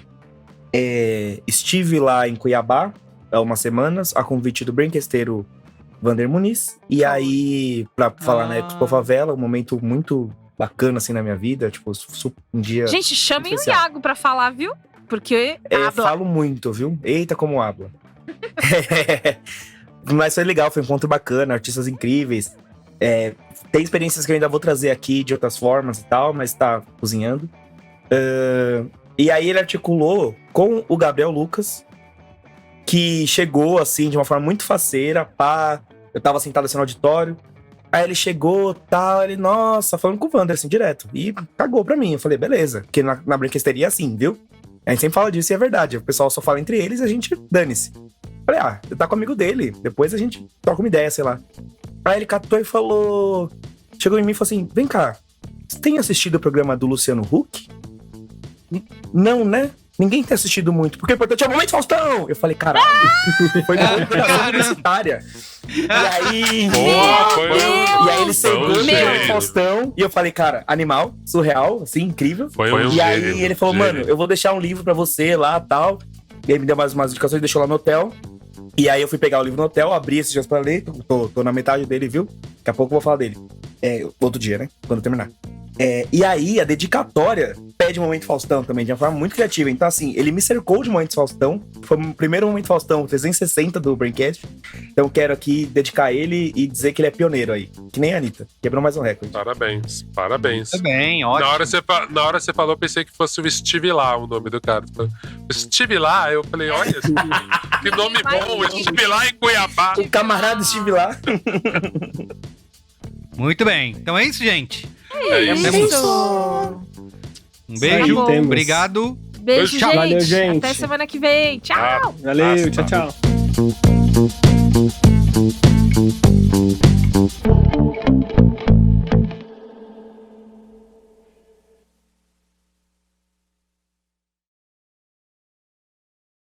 Speaker 4: Estive lá em Cuiabá há umas semanas, a convite do braincasteiro Vander Muniz, e aí, pra falar na Expo Favela, um momento muito bacana assim na minha vida, tipo, um dia...
Speaker 3: Gente, chamem
Speaker 4: especial.
Speaker 3: o Iago pra falar, viu? Porque
Speaker 4: falo muito, viu? Eita, como habla. Mas foi legal, foi um encontro bacana, artistas incríveis. Tem experiências que eu ainda vou trazer aqui de outras formas e tal, mas tá cozinhando. E aí ele articulou com o Gabriel Lucas, que chegou assim de uma forma muito faceira, pá. Eu tava sentado assim no auditório. Aí ele chegou, tal, ele, nossa, falando com o Wander assim, direto. E cagou pra mim. Eu falei, beleza. Porque na brinquesteria é assim, viu? A gente sempre fala disso e é verdade. O pessoal só fala entre eles e a gente dane-se. Falei, você tá com o amigo dele. Depois a gente troca uma ideia, sei lá. Aí ele catou e falou... Chegou em mim e falou assim, vem cá, você tem assistido o programa do Luciano Huck? Não, né? ninguém tem assistido muito, porque o importante é o Momento Faustão! Eu falei, caralho, foi muito da universitária. E aí...
Speaker 5: Boa, foi
Speaker 4: E aí ele chegou no
Speaker 5: gênio.
Speaker 4: Faustão, e eu falei, cara, animal, surreal, assim, incrível.
Speaker 5: Foi um
Speaker 4: E aí
Speaker 5: gênio,
Speaker 4: ele falou,
Speaker 5: gênio.
Speaker 4: mano, eu vou deixar um livro pra você lá e tal. E aí me deu umas indicações, deixou lá no hotel. E aí eu fui pegar o livro no hotel, abri esses dias pra ler. Tô na metade dele, viu? Daqui a pouco eu vou falar dele. Outro dia, né? Quando eu terminar. E aí a dedicatória pede Momento Faustão também, de uma forma muito criativa. Então, assim, ele me cercou de Momento Faustão. Foi o primeiro Momento Faustão 360 do Braincast. Então quero aqui dedicar ele e dizer que ele é pioneiro aí. Que nem a Anitta. Quebrou mais um recorde.
Speaker 5: Parabéns, parabéns.
Speaker 2: Tá bem, ótimo.
Speaker 5: Na hora você falou, eu pensei que fosse o Steve Lá, o nome do cara. O Steve Lá, eu falei, olha, que nome bom, o Steve Lá em Cuiabá.
Speaker 4: O camarada estive lá.
Speaker 2: Muito bem. Então é isso, gente.
Speaker 5: É isso.
Speaker 2: Um beijo,
Speaker 3: Tá bom.
Speaker 2: obrigado.
Speaker 3: Beijo,
Speaker 5: Tchau.
Speaker 3: gente.
Speaker 6: Valeu, gente.
Speaker 3: Até semana que vem. Tchau.
Speaker 6: Valeu,
Speaker 5: Basta.
Speaker 6: tchau, tchau.